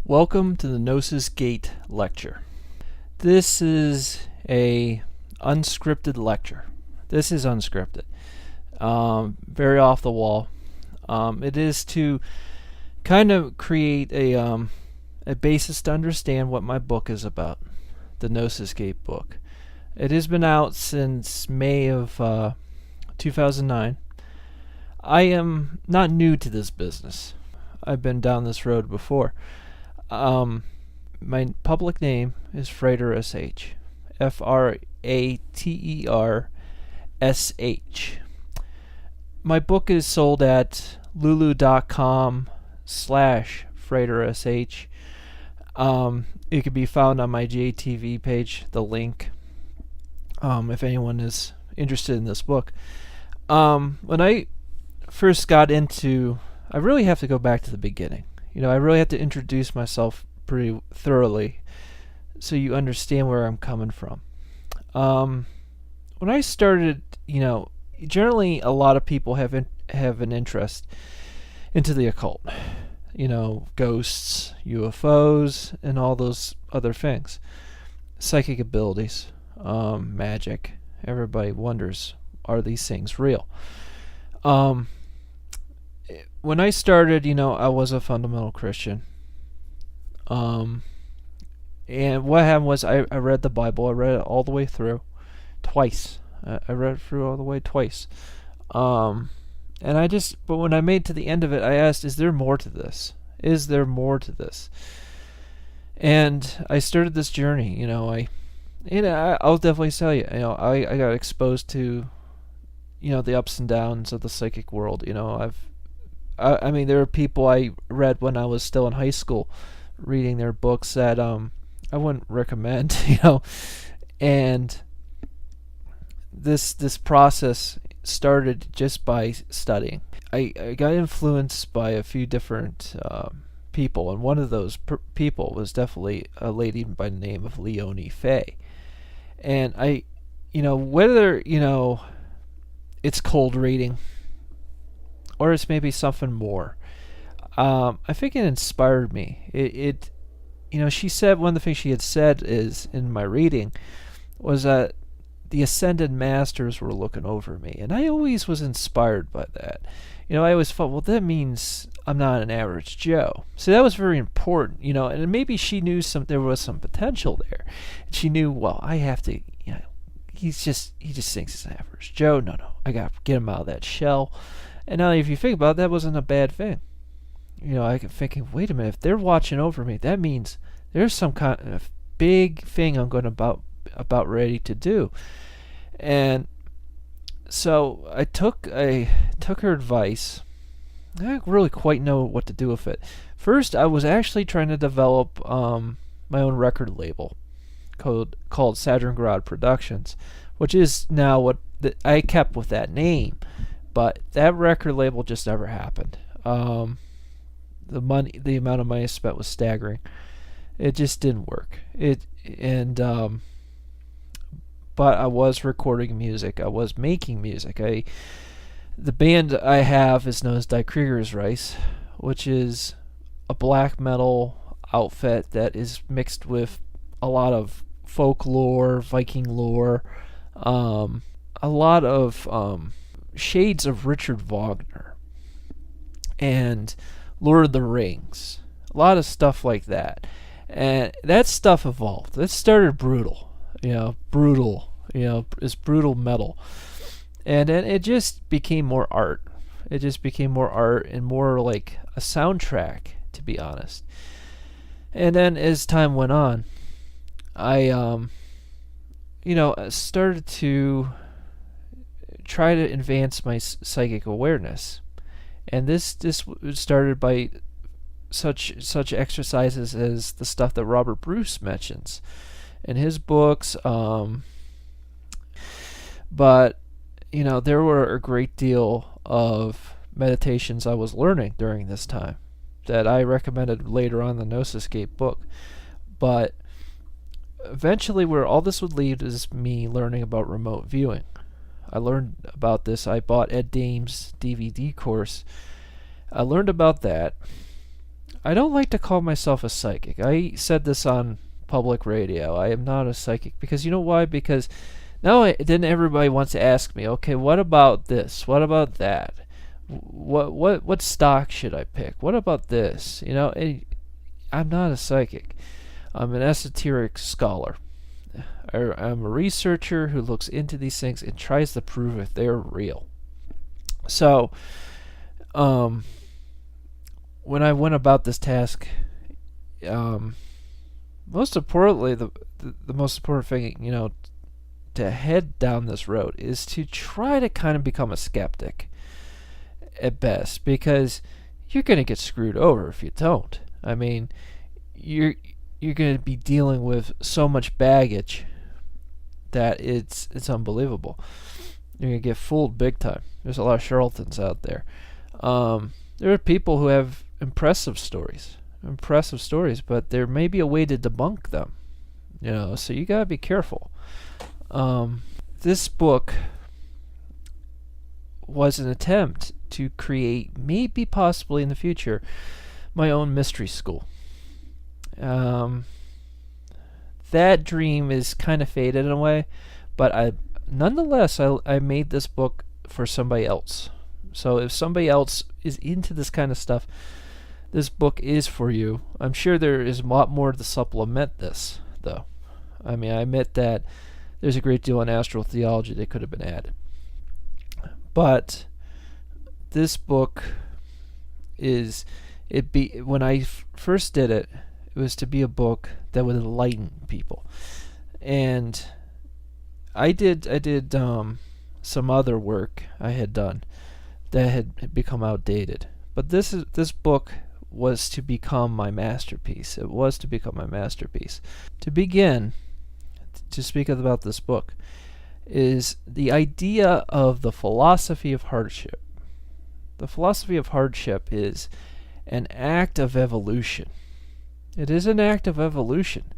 Welcome to the Gnosis Gate lecture. This is a unscripted lecture. This is unscripted. Very off the wall. It is to kind of create a basis to understand what my book is about, the Gnosis Gate book. It has been out since May of 2009. I am not new to this business. I've been down this road before. My public name is Frater SH. FRATERSH. My book is sold at lulu.com/FraterSH. It can be found on my JTV page, the link, if anyone is interested in this book. When I first got into, I really have to go back to the beginning. I really have to introduce myself pretty thoroughly so you understand where I'm coming from. When I started, generally a lot of people have an interest into the occult. Ghosts, UFOs, and all those other things. Psychic abilities, magic. Everybody wonders, are these things real? When I started, I was a fundamental Christian. And what happened was I read the Bible. I read it all the way through twice. I read it through all the way twice. But when I made to the end of it, I asked, is there more to this? Is there more to this? And I started this journey. I'll definitely tell you, I got exposed to, the ups and downs of the psychic world. I mean, there are people I read when I was still in high school, reading their books that I wouldn't recommend, And this process started just by studying. I got influenced by a few different people, and one of those people was definitely a lady by the name of Leonie Fay. And whether it's cold reading, or it's maybe something more. I think it inspired me. She said, one of the things she had said is, in my reading, was that the ascended masters were looking over me. And I always was inspired by that. I always thought, well, that means I'm not an average Joe. So that was very important, and maybe she knew there was some potential there. And she knew, well, I have to, he just thinks he's an average Joe. No, I got to get him out of that shell. And now if you think about it, that wasn't a bad thing. I kept thinking, wait a minute, if they're watching over me, that means there's some kind of big thing I'm going about ready to do. And so I took her advice. I didn't really quite know what to do with it. First, I was actually trying to develop my own record label called Saturn Productions, which is now what I kept with that name. But that record label just never happened. The amount of money spent was staggering. It just didn't work. But I was recording music. I was making music. The band I have is known as Die Kriegersreich, which is a black metal outfit that is mixed with a lot of folklore, Viking lore, a lot of shades of Richard Wagner and Lord of the Rings, a lot of stuff like that. And that stuff evolved. That started brutal, it's brutal metal. And then it just became more art. It just became more art and more like a soundtrack, to be honest. And then as time went on, I started to try to advance my psychic awareness, and this started by such exercises as the stuff that Robert Bruce mentions in his books. But there were a great deal of meditations I was learning during this time that I recommended later on in the Gnosis Gate book. But eventually, where all this would lead is me learning about remote viewing. I learned about this. I bought Ed Dame's DVD course. I learned about that. I don't like to call myself a psychic. I said this on public radio. I am not a psychic because you know why? Because now then everybody wants to ask me, okay, what about this? What about that? What stock should I pick? What about this? I'm not a psychic. I'm an esoteric scholar. I'm a researcher who looks into these things and tries to prove if they're real. So, when I went about this task, most importantly, the most important thing, to head down this road is to try to kind of become a skeptic at best, because you're going to get screwed over if you don't. I mean, you're going to be dealing with so much baggage that it's unbelievable. You're going to get fooled big time. There's a lot of charlatans out there. There are people who have impressive stories, but there may be a way to debunk them. So you got to be careful. This book was an attempt to create, maybe possibly in the future, my own mystery school. That dream is kind of faded in a way, but nonetheless I made this book for somebody else. So if somebody else is into this kind of stuff, this book is for you. I'm sure there is a lot more to supplement this, though. I mean, I admit that there's a great deal in astral theology that could have been added. But this book when I first did it, it was to be a book that would enlighten people. And I did some other work I had done that had become outdated. But this book was to become my masterpiece. It was to become my masterpiece. To begin, to speak about this book, is the idea of the philosophy of hardship. The philosophy of hardship is an act of evolution. It is an act of evolution.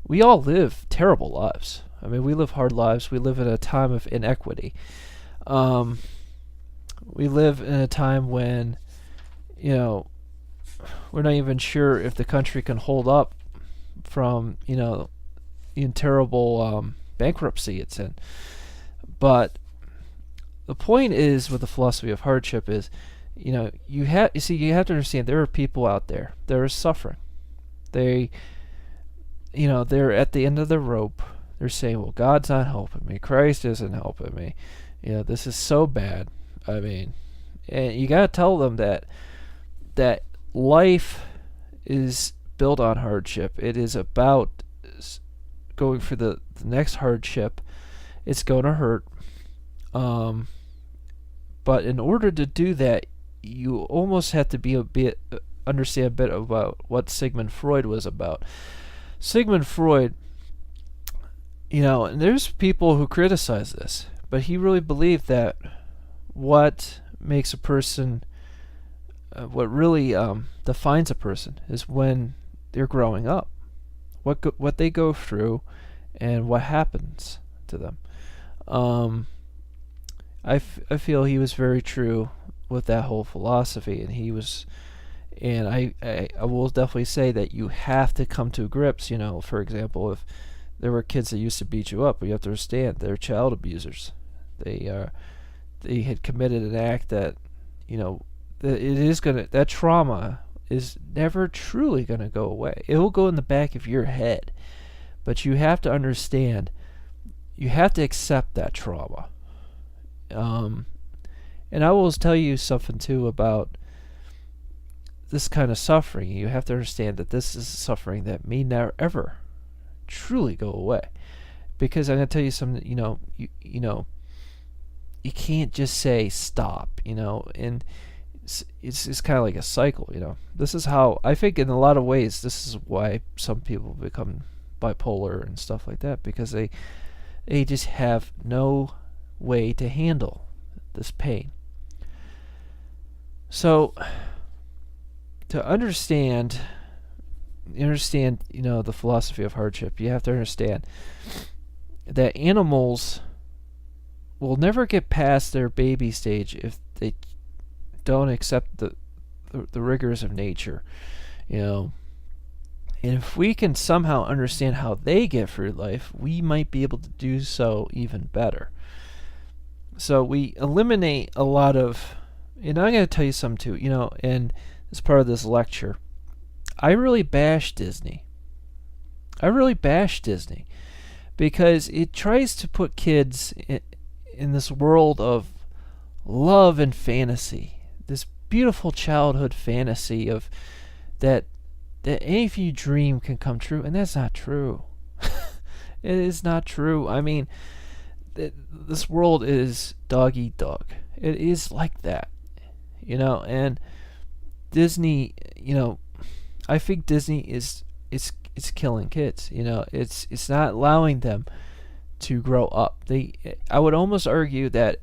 We all live terrible lives. I mean, we live hard lives. We live in a time of inequity. We live in a time when, we're not even sure if the country can hold up from, in terrible bankruptcy it's in. But the point is with the philosophy of hardship is, you have to understand there are people out there that are suffering. They're at the end of the rope. They're saying, well, God's not helping me. Christ isn't helping me. This is so bad. I mean, and you got to tell them that life is built on hardship. It is about going for the next hardship. It's going to hurt. But in order to do that, you almost have to understand a bit about what Sigmund Freud was about. Sigmund Freud, and there's people who criticize this, but he really believed that what makes a person, what really defines a person is when they're growing up, what they go through, and what happens to them. I feel he was very true with that whole philosophy, and I will definitely say that you have to come to grips. For example, if there were kids that used to beat you up, you have to understand they're child abusers. They had committed an act that, that trauma is never truly gonna go away. It will go in the back of your head, but you have to understand. You have to accept that trauma. And I will tell you something too about this kind of suffering. You have to understand that this is suffering that may never ever truly go away. Because I'm going to tell you something, you can't just say stop, and it's kind of like a cycle, This is how, I think in a lot of ways, this is why some people become bipolar and stuff like that, because they just have no way to handle this pain. So to understand the philosophy of hardship, you have to understand that animals will never get past their baby stage if they don't accept the rigors of nature. you know. And if we can somehow understand how they get through life, we might be able to do so even better. So we eliminate a lot of, and I'm going to tell you something too, and as part of this lecture, I really bash Disney. Because it tries to put kids in this world of love and fantasy, this beautiful childhood fantasy of that anything you dream can come true, and that's not true. It is not true. I mean, this world is dog eat dog. It is like that, and Disney, I think Disney is killing kids. It's not allowing them to grow up. I would almost argue that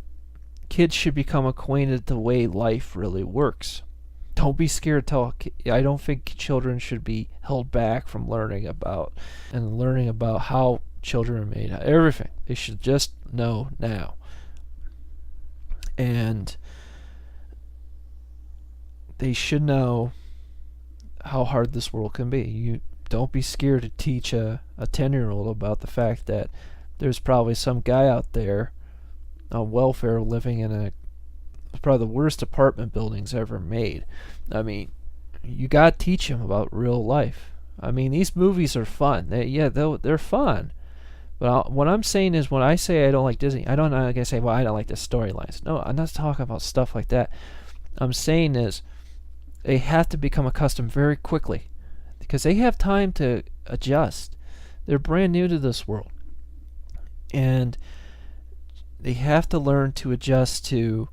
kids should become acquainted the way life really works. Don't be scared to talk. I don't think children should be held back from learning about how children are made. Everything. They should just know now. And they should know how hard this world can be. You don't be scared to teach a 10-year-old about the fact that there's probably some guy out there on welfare living in probably the worst apartment buildings ever made. I mean, you got to teach him about real life. I mean, these movies are fun. They're fun. But what I'm saying is, when I say I don't like Disney, I don't like I say, well, I don't like the storylines. No, I'm not talking about stuff like that. I'm saying is, they have to become accustomed very quickly, because they have time to adjust. They're brand new to this world, and they have to learn to adjust to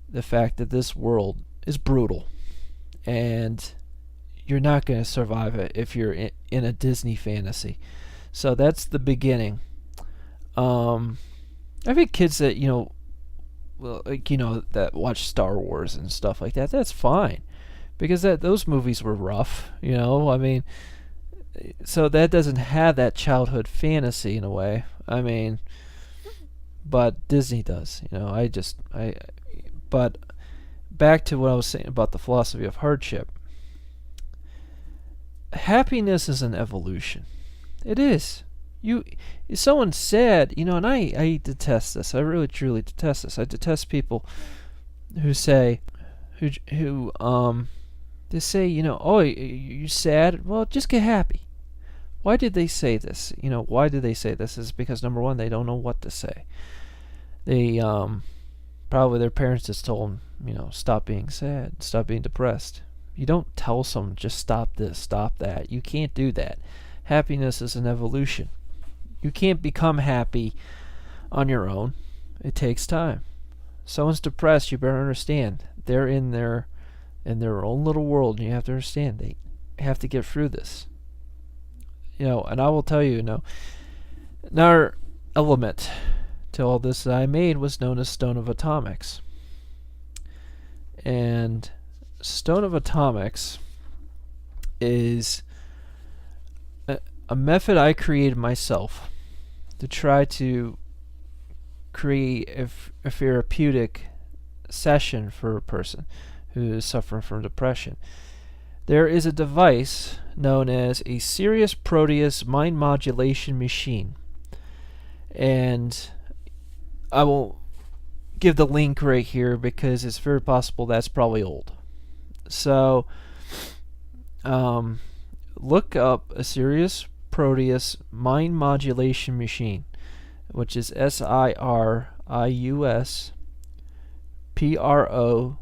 the fact that this world is brutal, and you're not going to survive it if you're in a Disney fantasy. So that's the beginning. I think kids that that watch Star Wars and stuff like that, that's fine, because those movies were rough. I mean, so that doesn't have that childhood fantasy in a way. I mean, but Disney does. But back to what I was saying about the philosophy of hardship. Happiness is an evolution. It is. If someone's sad, and I detest this. I really truly detest this. I detest people who say, they say, oh, you're sad? Well, just get happy. Why did they say this? Why did they say this? Is because, number one, they don't know what to say. They, probably their parents just told them, stop being sad, stop being depressed. You don't tell someone, just stop this, stop that. You can't do that. Happiness is an evolution. You can't become happy on your own. It takes time. Someone's depressed, you better understand. They're in their own little world, and you have to understand they have to get through this. And I will tell you, another element to all this that I made was known as Stone of Atomics. And Stone of Atomics is a method I created myself to try to create a therapeutic session for a person who is suffering from depression. There is a device known as a Sirius Proteus mind modulation machine. And I will give the link right here because it's very possible that's probably old. So, look up a Sirius Proteus mind modulation machine, which is SIRIUS PROTEUS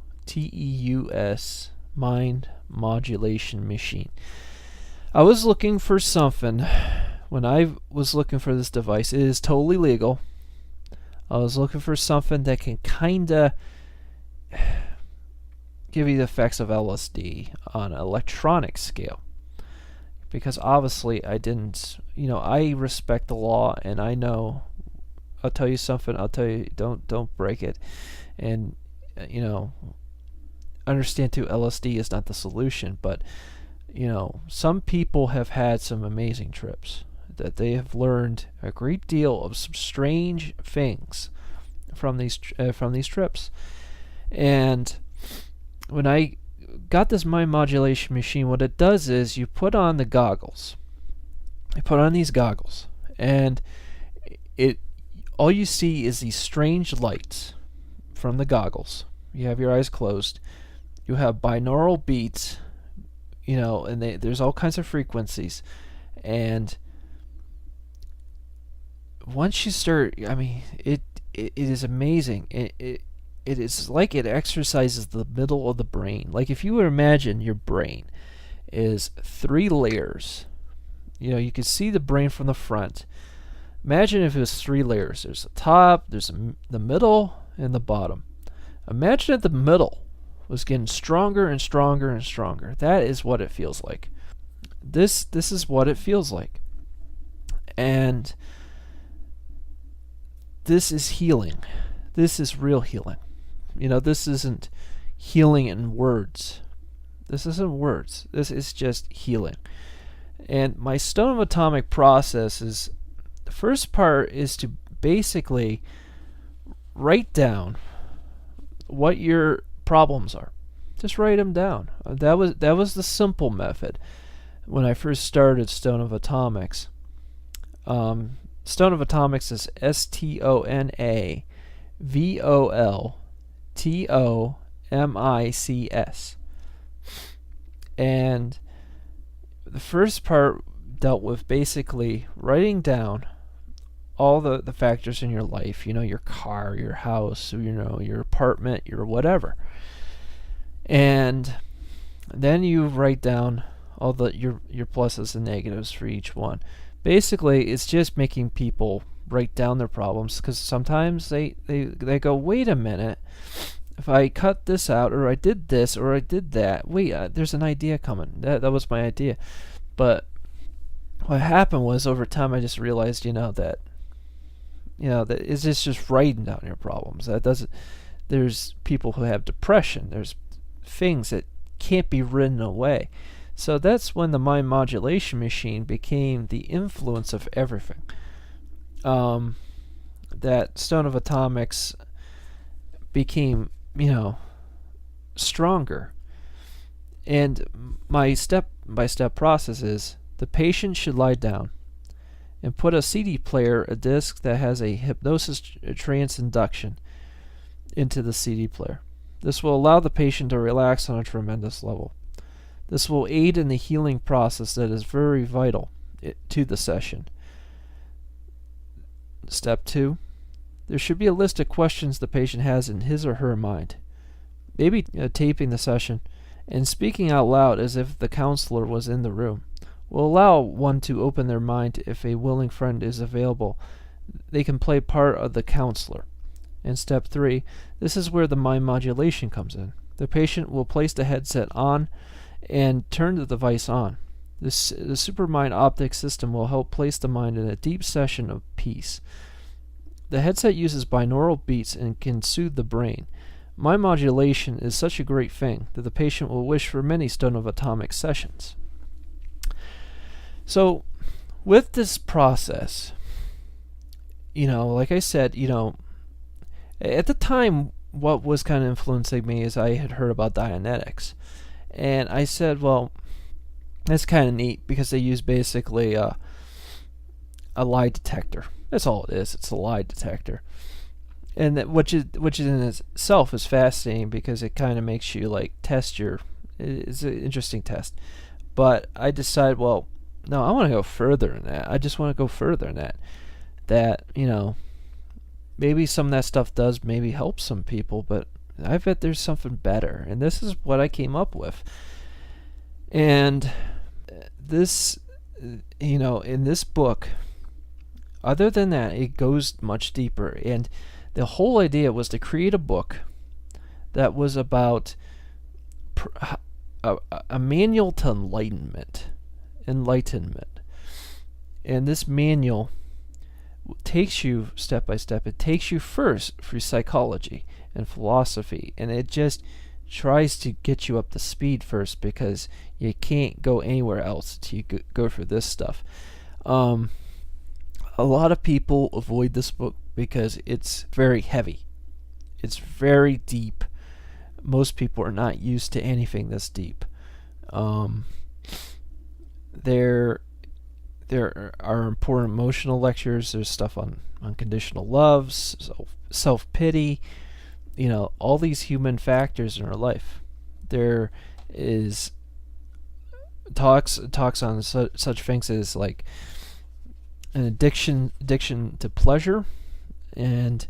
mind modulation machine. I was looking for something when I was looking for this device. It is totally legal. I was looking for something that can kinda give you the effects of LSD on an electronic scale. Because obviously I didn't, I respect the law, and I know I'll tell you something, I'll tell you don't break it. And understand too, LSD is not the solution, but some people have had some amazing trips, that they have learned a great deal of some strange things from these trips. And when I got this mind modulation machine, what it does is you put on the goggles. You put on these goggles, and it all you see is these strange lights from the goggles. You have your eyes closed. You have binaural beats, and there's all kinds of frequencies. And once you start, it is amazing. It is like it exercises the middle of the brain. Like if you would imagine your brain is 3 layers. You can see the brain from the front. Imagine if it was 3 layers. There's the top, there's the middle, and the bottom. Imagine if the middle was getting stronger and stronger and stronger. That is what it feels like. This is what it feels like. And this is healing. This is real healing. This isn't healing in words. This isn't words. This is just healing. And my Stone of Atomic process is, the first part is to basically write down what your problems are. Just write them down. That was the simple method when I first started Stone of Atomics. Stone of Atomics is STONAVOLTOMICS. And the first part dealt with basically writing down all the factors in your life, your car, your house, your apartment, your whatever. And then you write down all your pluses and negatives for each one. Basically, it's just making people write down their problems, because sometimes they go, wait a minute, if I cut this out, or I did this, or I did that, wait, there's an idea coming. That was my idea. But what happened was, over time, I just realized, that it's just writing down your problems. There's people who have depression. There's things that can't be written away. So that's when the mind modulation machine became the influence of everything. That Stone of Atomics became, stronger. And my step-by-step process is, the patient should lie down and put a CD player, a disc that has a hypnosis trance induction, into the CD player. This will allow the patient to relax on a tremendous level. This will aid in the healing process that is very vital to the session. Step 2. There should be a list of questions the patient has in his or her mind. Maybe taping the session and speaking out loud as if the counselor was in the room will allow one to open their mind. If a willing friend is available, they can play part of the counselor. And step 3, this is where the mind modulation comes in. The patient will place the headset on and turn the device on. The Supermind optic system will help place the mind in a deep session of peace. The headset uses binaural beats and can soothe the brain. Mind modulation is such a great thing that the patient will wish for many Stone of Atomic sessions. So, with this process, like I said, at the time, what was kind of influencing me is I had heard about Dianetics. And I said, well, that's kind of neat, because they use basically a lie detector. That's all it is. It's a lie detector. And which in itself is fascinating, because it kind of makes you test it's an interesting test. But I decided, well, no, I want to go further than that. I just want to go further than that. That, maybe some of that stuff does maybe help some people, but I bet there's something better. And this is what I came up with. And this, in this book, other than that, it goes much deeper. And the whole idea was to create a book that was about a manual to enlightenment. And this manual takes you step by step. It takes you first through psychology and philosophy, and it just tries to get you up to speed first, because you can't go anywhere else until you go through this stuff. A lot of people avoid this book because it's very heavy. It's very deep. most people are not used to anything this deep. There are important emotional lectures. There's stuff on unconditional love, self-pity, all these human factors in our life. There is talks on such things as like an addiction to pleasure. And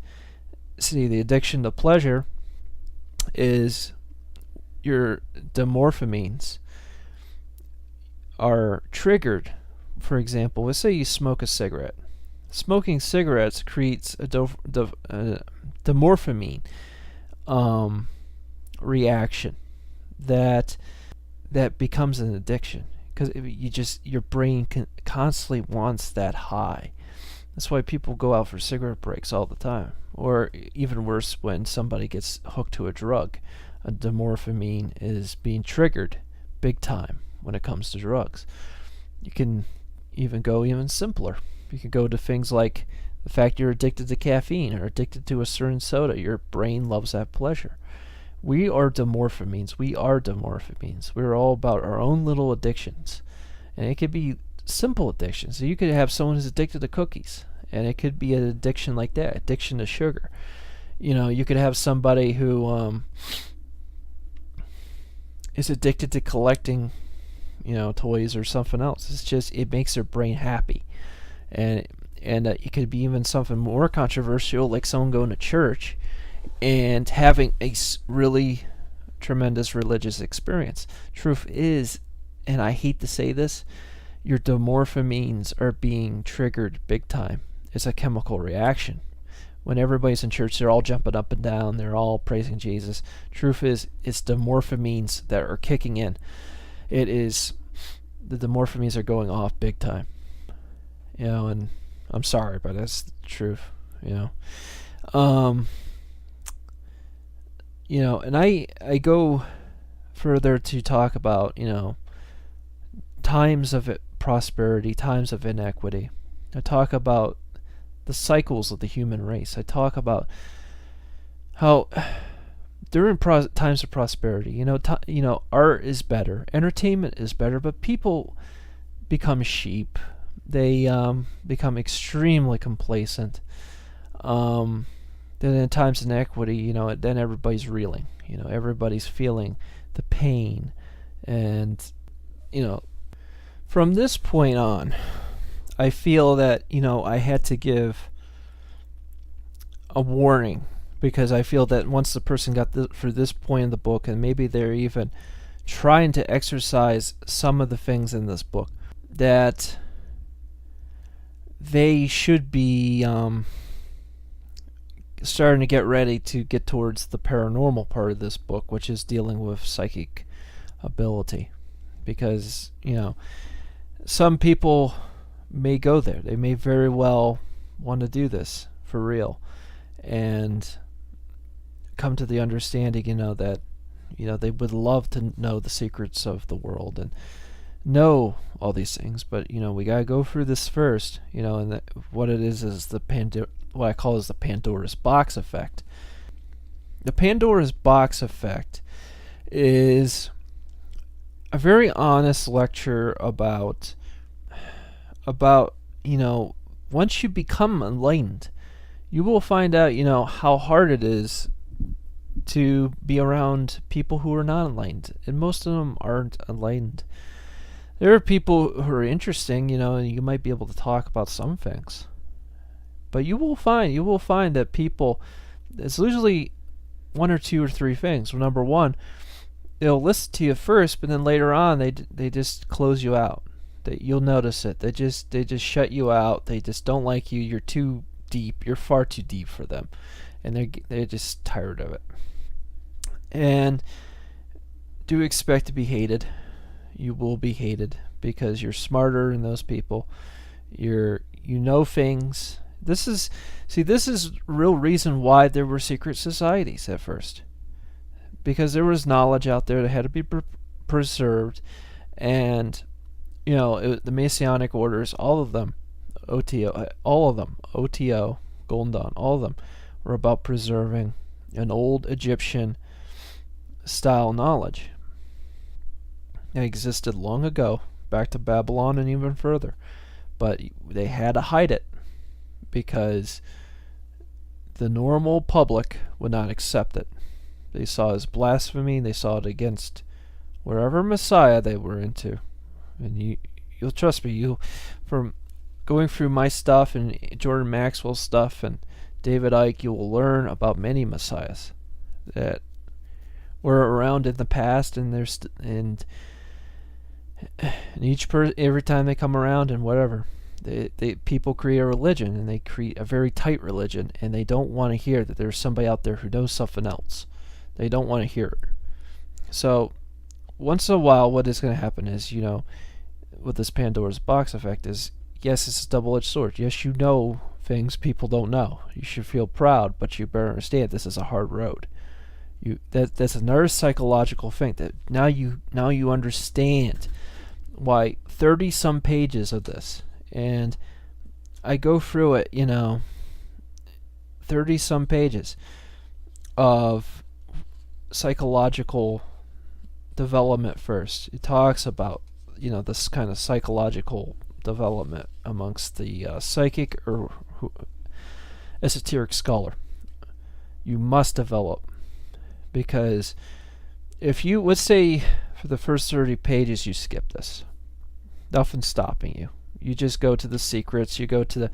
see, the addiction to pleasure is your dopamines are triggered. For example, let's say you smoke a cigarette. Smoking cigarettes creates a dopamine reaction that becomes an addiction, because your brain constantly wants that high. That's why people go out for cigarette breaks all the time, or even worse, when somebody gets hooked to a drug. A dopamine is being triggered big time when it comes to drugs. You can even go even simpler. You can go to things like the fact you're addicted to caffeine or addicted to a certain soda. Your brain loves that pleasure. We are dopamines. We're all about our own little addictions. And it could be simple addictions. So you could have someone who's addicted to cookies, and it could be an addiction like that, addiction to sugar. You could have somebody who is addicted to collecting, toys or something else. It's just, it makes their brain happy. And it could be even something more controversial, like someone going to church and having a really tremendous religious experience. Truth is, and I hate to say this, your dopamines are being triggered big time. It's a chemical reaction. When everybody's in church, they're all jumping up and down, they're all praising Jesus. Truth is, it's dopamines that are kicking in. It is, the dopamines are going off big time. And I'm sorry, but that's the truth. And I go further to talk about, times of prosperity, times of inequity. I talk about the cycles of the human race. I talk about how during times of prosperity, art is better, entertainment is better, but people become sheep. They become extremely complacent. Then in times of inequity, then everybody's reeling. Everybody's feeling the pain. And, from this point on, I feel that, I had to give a warning, because I feel that once the person got for this point in the book, and maybe they're even trying to exercise some of the things in this book, that they should be starting to get ready to get towards the paranormal part of this book, which is dealing with psychic ability. Because, some people may go there. They may very well want to do this for real and come to the understanding, that, they would love to know the secrets of the world and know all these things. But, we got to go through this first, and what it is what I call is the Pandora's box effect. The Pandora's box effect is a very honest lecture about once you become enlightened, you will find out how hard it is to be around people who are not enlightened, and most of them aren't enlightened. There are people who are interesting, and you might be able to talk about some things, but you will find that people, it's usually one or two or three things. Well, number one, they'll listen to you first, but then later on they just close you out. You'll notice it. They just shut you out. They just don't like you. You're too deep. You're far too deep for them, and they're just tired of it. And do expect to be hated. You will be hated because you're smarter than those people. You know things. This is real reason why there were secret societies at first, because there was knowledge out there that had to be preserved. And the Masonic orders, all of them, OTO, Golden Dawn, all of them were about preserving an old Egyptian style knowledge that existed long ago, back to Babylon and even further. But they had to hide it because the normal public would not accept it. They saw it as blasphemy. They saw it against wherever Messiah they were into. And you'll trust me, you from going through my stuff and Jordan Maxwell's stuff and David Icke, you will learn about many messiahs that were around in the past, and every time they come around and whatever, people create a religion, and they create a very tight religion, and they don't want to hear that there's somebody out there who knows something else. They don't want to hear it. So once in a while, what is going to happen is, with this Pandora's box effect is, yes, it's a double-edged sword. Yes, you know things people don't know. You should feel proud, but you better understand this is a hard road. That's another psychological thing, that now you understand why 30-some pages of this, and I go through it, 30-some pages of psychological development first. It talks about, this kind of psychological development amongst the psychic or esoteric scholar. You must develop, because if you, let's say for the first 30 pages you skip this, nothing's stopping you. You just go to the secrets, you go to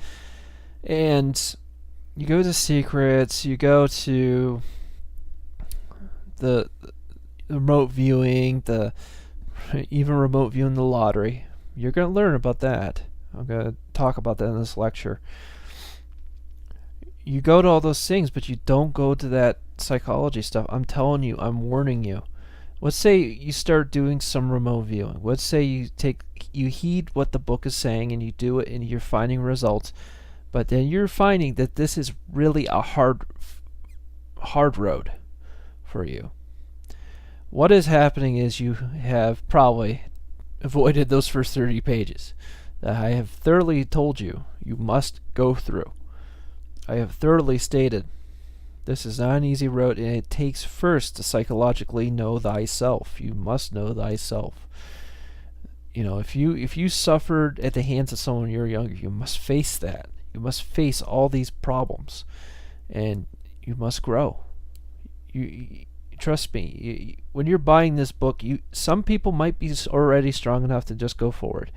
secrets, you go to the remote viewing, even remote viewing the lottery. You're going to learn about that. I'm going to talk about that in this lecture. You go to all those things, but you don't go to that psychology stuff. I'm telling you, I'm warning you. Let's say you start doing some remote viewing. Let's say you heed what the book is saying and you do it, and you're finding results, but then you're finding that this is really a hard road for you. What is happening is you have probably avoided those first 30 pages that I have thoroughly told you must go through. I have thoroughly stated this is not an easy road, and it takes first to psychologically know thyself. You must know thyself. If you suffered at the hands of someone when you were younger, you must face that. You must face all these problems, and you must grow. You trust me. When you're buying this book, some people might be already strong enough to just go forward,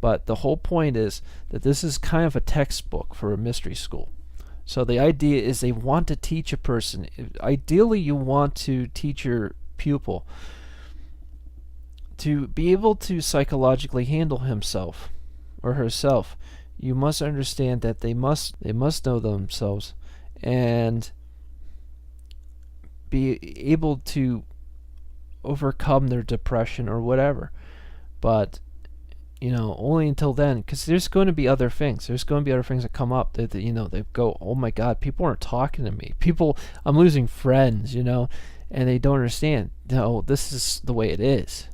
but the whole point is that this is kind of a textbook for a mystery school. So the idea is they want to teach a person. Ideally, you want to teach your pupil to be able to psychologically handle himself or herself. You must understand that they must know themselves and be able to overcome their depression or whatever. But only until then, because there's going to be other things. There's going to be other things that come up that they go, oh my God, people aren't talking to me. I'm losing friends, and they don't understand. No, this is the way it is.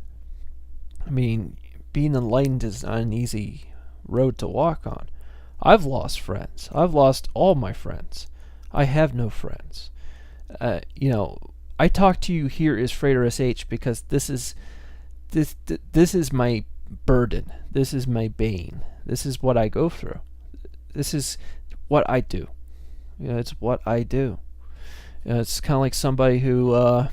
I mean, being enlightened is not an easy road to walk on. I've lost friends. I've lost all my friends. I have no friends. I talk to you here as Frater SH because this is my burden. This is my bane. This is what I go through. This is what I do. It's what I do. It's kind of like somebody who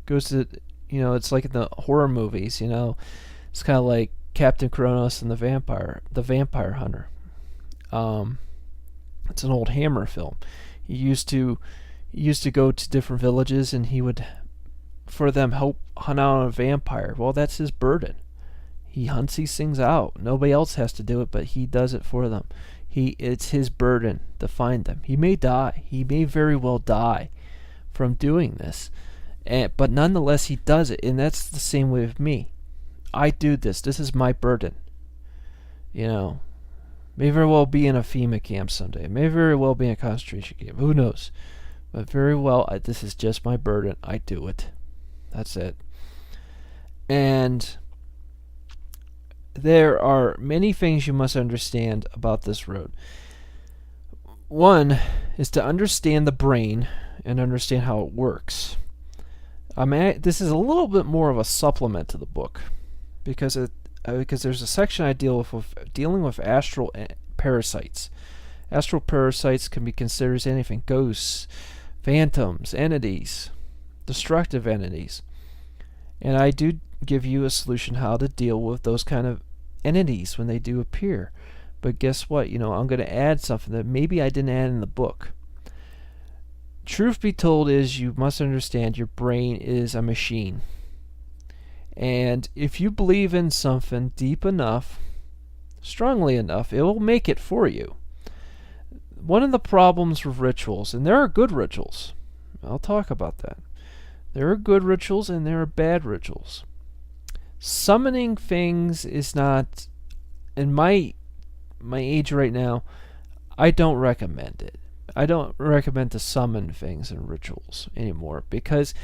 goes to, it's like in the horror movies. It's kind of like Captain Kronos and the Vampire Hunter. It's an old Hammer film. He used to go to different villages, and he would, for them, help hunt out a vampire. Well, that's his burden. He hunts these things out. Nobody else has to do it, but he does it for them. It's his burden to find them. He may die. He may very well die from doing this. But nonetheless, he does it. And that's the same way with me. I do this. This is my burden. May very well be in a FEMA camp someday. May very well be in a concentration camp. Who knows? But very well, this is just my burden. I do it. That's it. And there are many things you must understand about this road. One is to understand the brain and understand how it works. This is a little bit more of a supplement to the book because because there's a section I deal with dealing with astral parasites. Astral parasites can be considered as anything: ghosts, phantoms, entities, destructive entities. And I do give you a solution how to deal with those kind of entities when they do appear. But guess what? I'm going to add something that maybe I didn't add in the book. Truth be told is you must understand your brain is a machine. And if you believe in something deep enough, strongly enough, it will make it for you. One of the problems with rituals, and there are good rituals, I'll talk about that. There are good rituals and there are bad rituals. Summoning things is not, in my age right now, I don't recommend it. I don't recommend to summon things in rituals anymore because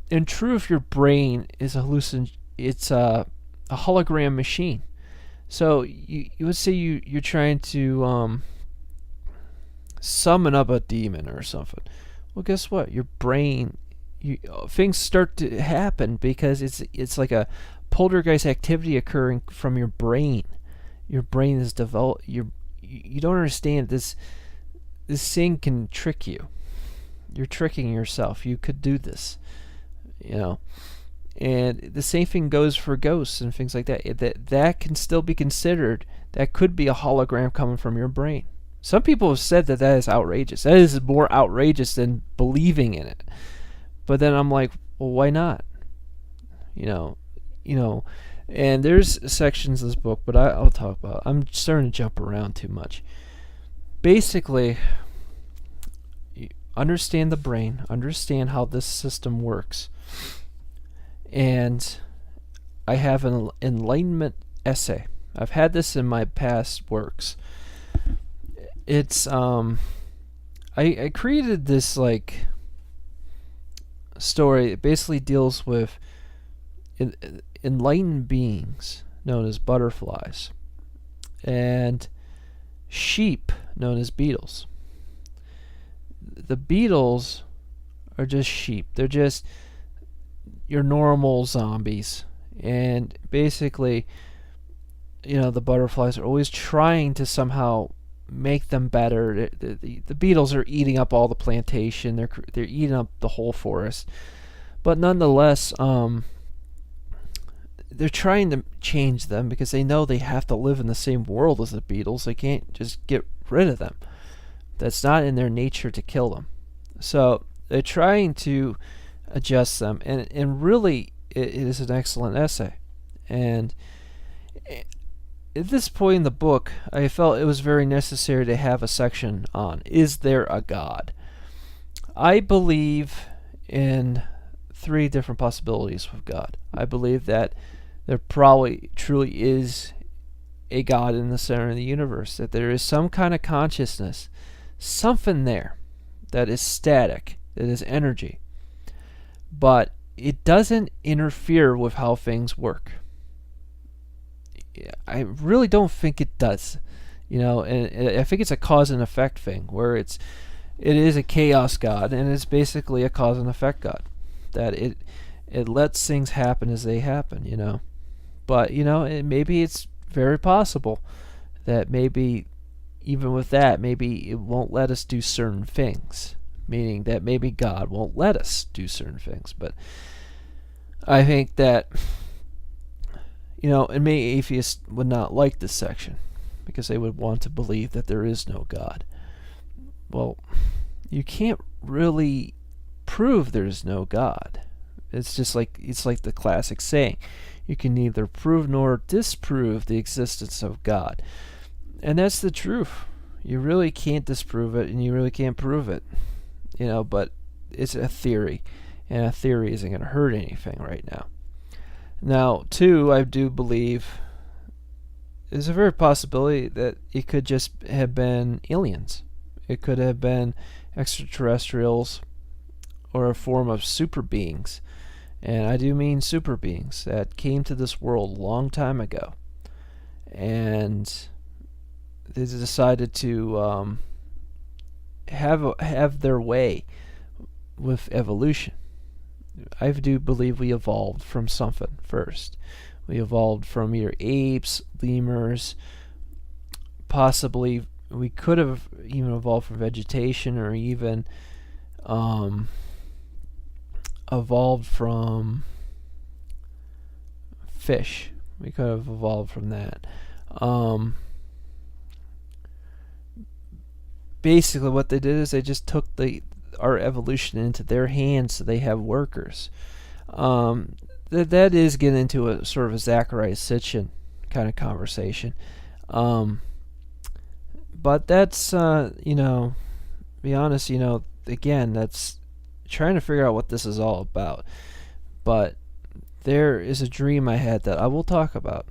in truth your brain is it's a hologram machine. So you would say you're trying to summon up a demon or something. Well, guess what? Your brain, things start to happen because it's like a poltergeist activity occurring from your brain. Your brain is developed. You don't understand this. This thing can trick you. You're tricking yourself. You could do this, And the same thing goes for ghosts and things like that. That can still be considered. That could be a hologram coming from your brain. Some people have said that is outrageous. That is more outrageous than believing in it. But then I'm like, well, why not? And there's sections of this book, but I'll talk about it. I'm starting to jump around too much. Basically, understand the brain, understand how this system works. And I have an enlightenment essay. I've had this in my past works. It's I created this story. It basically deals with enlightened beings known as butterflies and sheep known as beetles. The beetles are just sheep. They're just your normal zombies. And basically, the butterflies are always trying to somehow make them better. The beetles are eating up all the plantation. They're eating up the whole forest. But nonetheless, they're trying to change them because they know they have to live in the same world as the beetles. They can't just get rid of them. That's not in their nature to kill them. So they're trying to adjust them. And really, it is an excellent essay. And at this point in the book, I felt it was very necessary to have a section on, is there a God? I believe in 3 different possibilities with God. I believe that there probably truly is a God in the center of the universe, that there is some kind of consciousness, something there that is static, that is energy, but it doesn't interfere with how things work. I really don't think it does, and I think it's a cause and effect thing where it is a chaos God, and it's basically a cause and effect God, that it lets things happen as they happen, but maybe it's very possible that maybe even with that, maybe it won't let us do certain things, meaning that maybe God won't let us do certain things. But I think that and many atheists would not like this section because they would want to believe that there is no God. Well, you can't really prove there's no God. It's like the classic saying, you can neither prove nor disprove the existence of God. And that's the truth. You really can't disprove it and you really can't prove it. But it's a theory, and a theory isn't going to hurt anything right now. Now, 2, I do believe there's a very possibility that it could just have been aliens. It could have been extraterrestrials or a form of super beings. And I do mean super beings that came to this world a long time ago. And they decided to have their way with evolution. I do believe we evolved from something first. We evolved from either apes, lemurs, possibly we could have even evolved from vegetation, or even evolved from fish. We could have evolved from that. Basically what they did is they just took our evolution into their hands, so they have workers. That is getting into a sort of a Zecharia Sitchin kind of conversation. But that's, be honest, again, that's trying to figure out what this is all about. But there is a dream I had that I will talk about.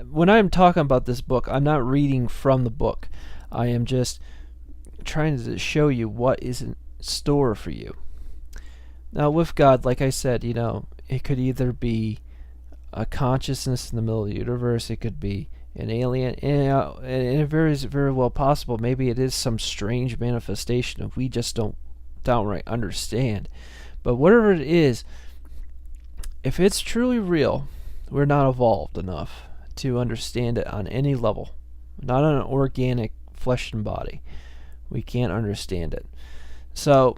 When I'm talking about this book, I'm not reading from the book. I am just trying to show you what is in store for you. Now, with God, like I said, it could either be a consciousness in the middle of the universe, it could be an alien, and it is very well possible. Maybe it is some strange manifestation of we just don't downright understand. But whatever it is, if it's truly real, we're not evolved enough to understand it on any level. Not on an organic flesh and body. We can't understand it. So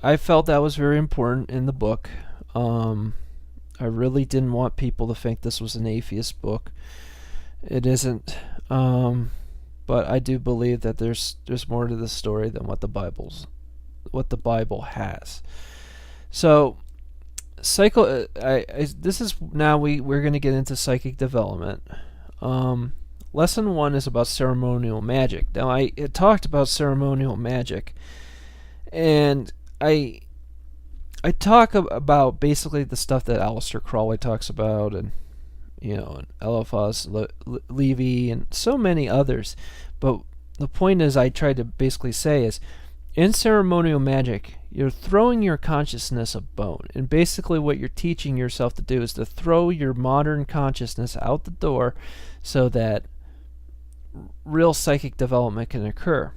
I felt that was very important in the book. I really didn't want people to think this was an atheist book. It isn't. But I do believe that there's more to the story than what the Bible has. So this is now we're going to get into psychic development. Lesson 1 is about ceremonial magic. Now, I talked about ceremonial magic, and I talk about basically the stuff that Aleister Crowley talks about, and and Eliphas Levi, and so many others. But the point is, I tried to basically say is, in ceremonial magic, you're throwing your consciousness a bone, and basically what you're teaching yourself to do is to throw your modern consciousness out the door, so that real psychic development can occur.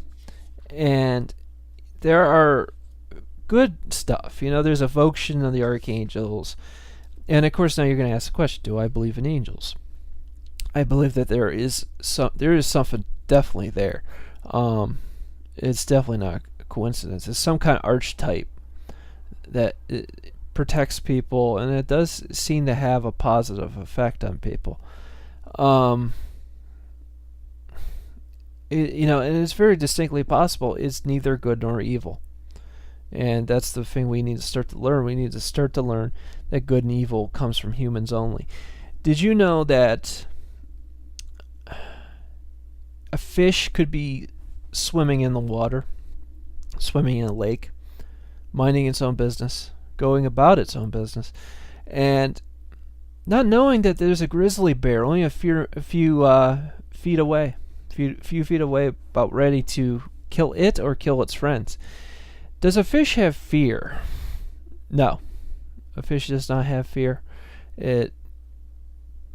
And there are good stuff. There's evocation of the archangels. And of course, now you're going to ask the question, do I believe in angels? I believe that there is something definitely there. It's definitely not a coincidence. It's some kind of archetype that it protects people, and it does seem to have a positive effect on people. And it's very distinctly possible it's neither good nor evil. And that's the thing we need to start to learn. We need to start to learn that good and evil comes from humans only. Did you know that a fish could be swimming in the water, swimming in a lake, minding its own business, going about its own business, and not knowing that there's a grizzly bear only a few feet away, about ready to kill it or kill its friends? Does a fish have fear? No. A fish does not have fear. You're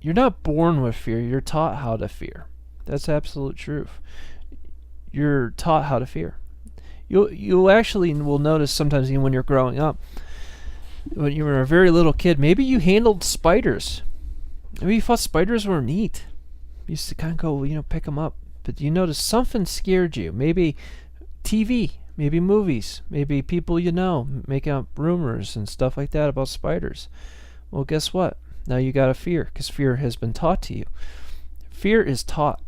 not born with fear. You're taught how to fear. That's absolute truth. You're taught how to fear. You actually will notice sometimes, even when you're growing up, when you were a very little kid, maybe you handled spiders. Maybe you thought spiders were neat. You used to kind of go, pick them up. But you notice something scared you. Maybe TV. Maybe movies, maybe people making up rumors and stuff like that about spiders. Well, guess what? Now you got a fear, because fear has been taught to you. Fear is taught.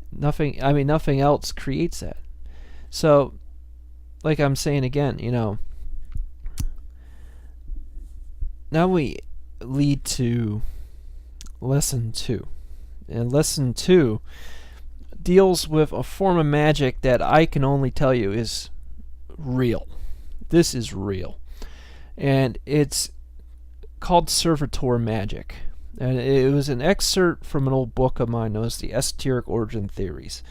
Nothing else creates that. So, like I'm saying again, now we lead to lesson 2. And lesson 2 deals with a form of magic that I can only tell you is real. This is real. And it's called servitor magic. And it was an excerpt from an old book of mine known as the Esoteric Origin Theories.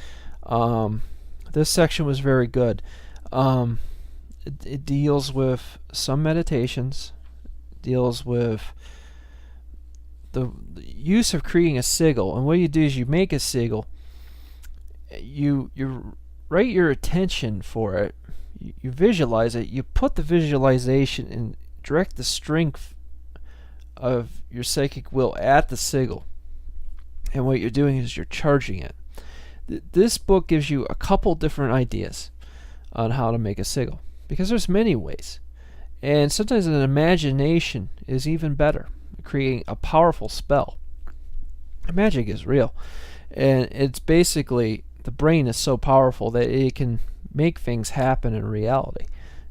This section was very good. It deals with some meditations, deals with the use of creating a sigil. And what you do is you make a sigil, you write your attention for it, You visualize it, you put the visualization and direct the strength of your psychic will at the sigil. And what you're doing is you're charging it. This book gives you a couple different ideas on how to make a sigil, because there's many ways. And sometimes an imagination is even better, creating a powerful spell. Magic is real. And it's basically, the brain is so powerful that it can make things happen in reality.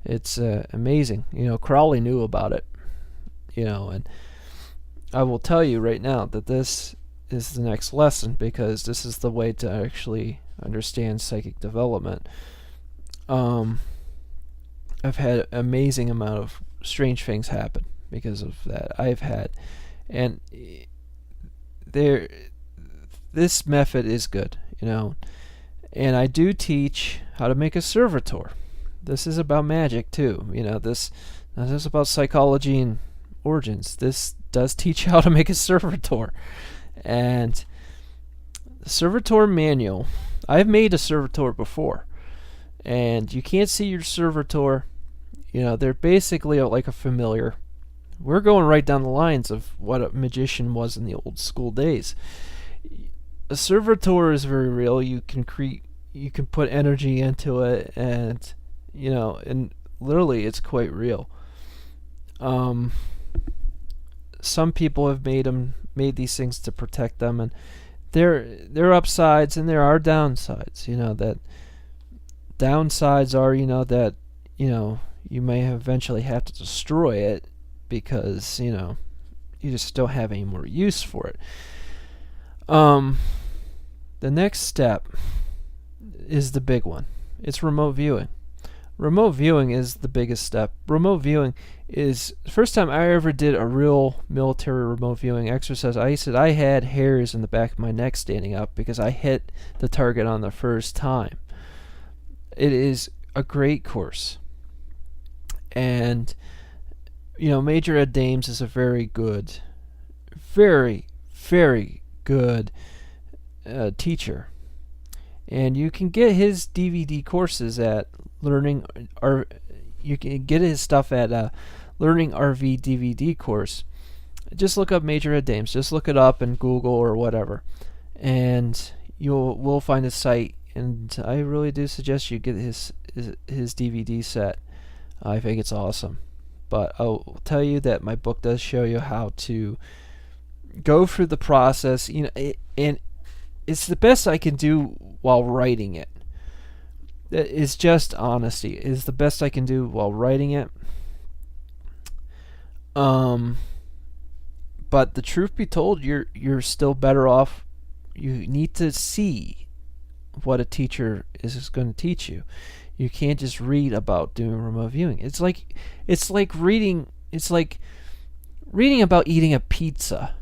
It's amazing. Crowley knew about it. And I will tell you right now that this is the next lesson, because this is the way to actually understand psychic development. I've had an amazing amount of strange things happen because of that. And this method is good, and I do teach how to make a servitor. This is about magic too, this is about psychology and origins. This does teach how to make a servitor. And the servitor manual, I've made a servitor before, and you can't see your servitor. They're basically like a familiar. We're going right down the lines of what a magician was in the old school days. A servitor is very real. You can put energy into it, and and literally it's quite real. Some people have made these things to protect them, and there are upsides and there are downsides. That downsides are that you may eventually have to destroy it, because you just don't have any more use for it. The next step is the big one. It's remote viewing. Remote viewing is the biggest step. Remote viewing is the first time I ever did a real military remote viewing exercise. I said I had hairs in the back of my neck standing up because I hit the target on the first time. It is a great course. And Major Ed Dames is a very good, very, very good teacher. And you can get his DVD courses at Learning, or you can get his stuff at Learning RV DVD course. Just look up Major Ed Dames. Just look it up in Google or whatever, and we'll find his site. And I really do suggest you get his DVD set. I think it's awesome. But I'll tell you that my book does show you how to go through the process. And it's the best I can do while writing it. It's just honesty. It's the best I can do while writing it. But the truth be told, you're still better off. You need to see what a teacher is going to teach you. You can't just read about doing remote viewing. It's like reading about eating a pizza.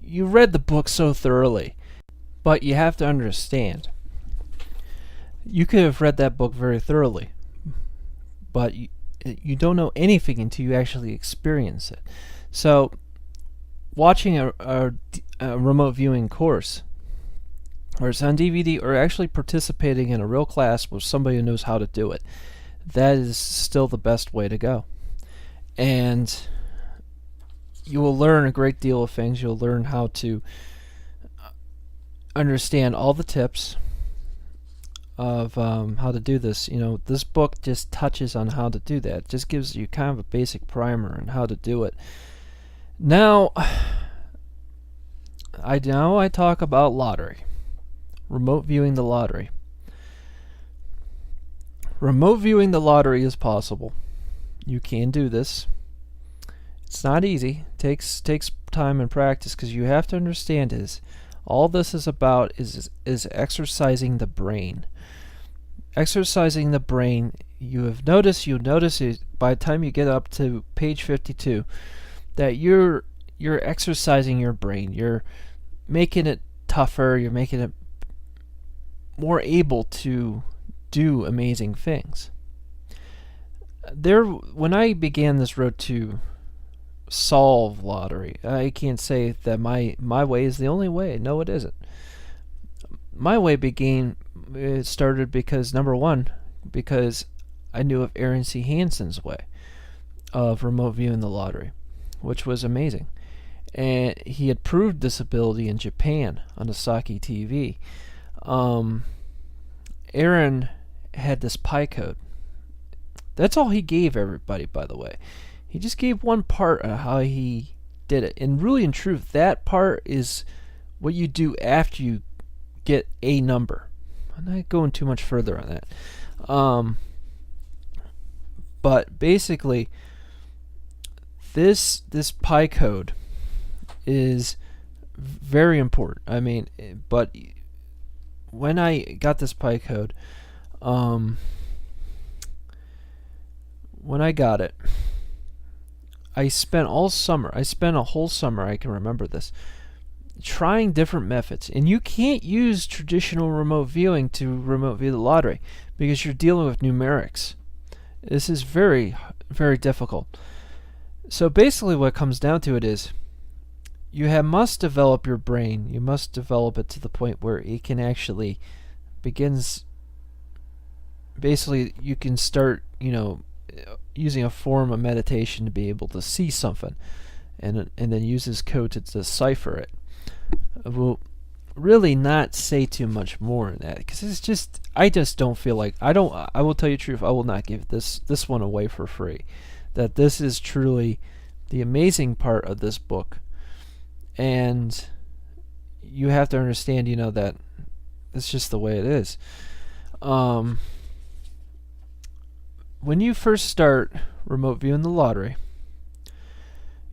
You read the book so thoroughly, but you have to understand. You could have read that book very thoroughly, but you don't know anything until you actually experience it. So, watching a remote viewing course, or it's on DVD, or actually participating in a real class with somebody who knows how to do it, that is still the best way to go. And you will learn a great deal of things. You'll learn how to understand all the tips of how to do this. This book just touches on how to do that. It just gives you kind of a basic primer on how to do it. Now I talk about lottery. Remote viewing the lottery. Remote viewing the lottery is possible. You can do this. It's not easy. It takes time and practice, because you have to understand all this is about is exercising the brain. Exercising the brain. You'll notice by the time you get up to page 52 that you're exercising your brain. You're making it tougher. You're making it more able to do amazing things. When I began this road to solve lottery, I can't say that my way is the only way. No, it isn't. My way started because, number one, because I knew of Aaron C. Hansen's way of remote viewing the lottery, which was amazing. And he had proved this ability in Japan on Asahi TV. Aaron had this pie code. That's all he gave everybody, by the way. He just gave one part of how he did it. And really, in truth, that part is what you do after you get a number. I'm not going too much further on that. But basically, this pie code is very important. I mean, but when I got this pie code, when I got it, I spent a whole summer, I can remember this, trying different methods. And you can't use traditional remote viewing to remote view the lottery because you're dealing with numerics. This is very, very difficult. So basically what it comes down to it is must develop your brain. You must develop it to the point where it can actually begins. Basically, you can start, using a form of meditation to be able to see something, and then use this code to decipher it. I will really not say too much more in that because I just don't feel like I will tell you the truth. I will not give this one away for free. That this is truly the amazing part of this book. And you have to understand, that it's just the way it is. When you first start remote viewing the lottery,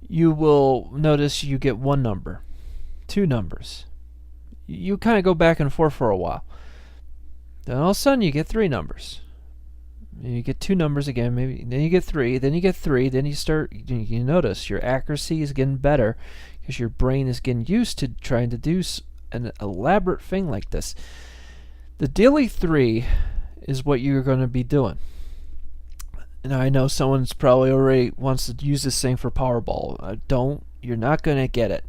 you will notice you get one number, two numbers. You kind of go back and forth for a while. Then all of a sudden you get three numbers. And you get two numbers again, maybe. Then you get three. Then you get three. Then you notice your accuracy is getting better because your brain is getting used to trying to do an elaborate thing like this. The daily 3 is what you're going to be doing. Now I know someone's probably already wants to use this thing for Powerball. Don't. You're not going to get it.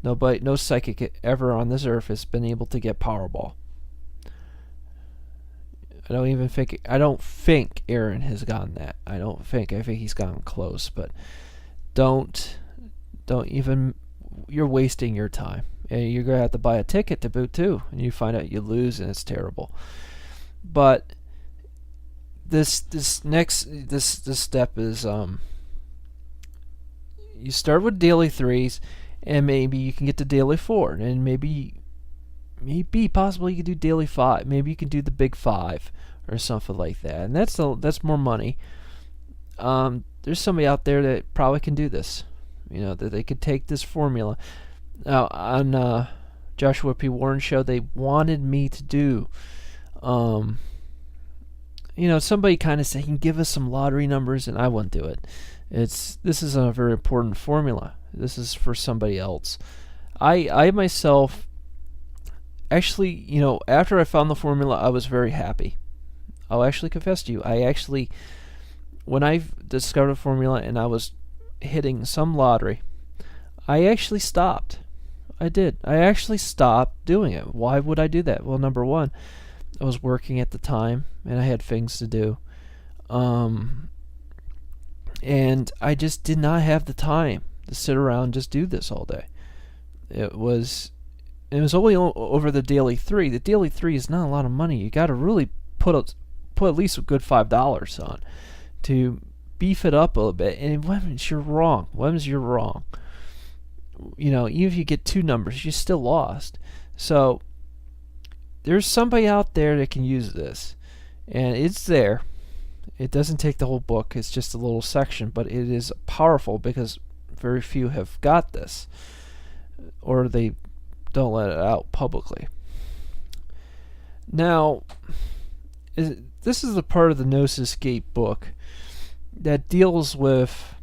No psychic ever on this earth has been able to get Powerball. I don't think Aaron has gotten that. I think he's gotten close, but don't even. You're wasting your time. And you're gonna have to buy a ticket to boot too, and you find out you lose, and it's terrible. But this step is you start with daily 3s, and maybe you can get to daily 4, and maybe possibly you can do daily 5. Maybe you can do the big 5 or something like that, and that's more money. There's somebody out there that probably can do this. That they could take this formula. Now on Joshua P. Warren's show, they wanted me to do. Somebody kind of said, "Can give us some lottery numbers," and I wouldn't do it. This isn't a very important formula. This is for somebody else. I myself, actually, after I found the formula, I was very happy. I'll actually confess to you, when I discovered a formula and I was hitting some lottery, I actually stopped. I did. I actually stopped doing it. Why would I do that? Well, number one, I was working at the time and I had things to do. And I just did not have the time to sit around and just do this all day. It was only over the daily 3. The daily 3 is not a lot of money. You got to really put at least a good $5 on to beef it up a little bit. And Women's, you're wrong. Even if you get 2 numbers, you're still lost. So there's somebody out there that can use this, and it's there. It doesn't take the whole book. It's just a little section, but it is powerful because very few have got this, or they don't let it out publicly. Now, this is the part of the Gnosis Gate book that deals with,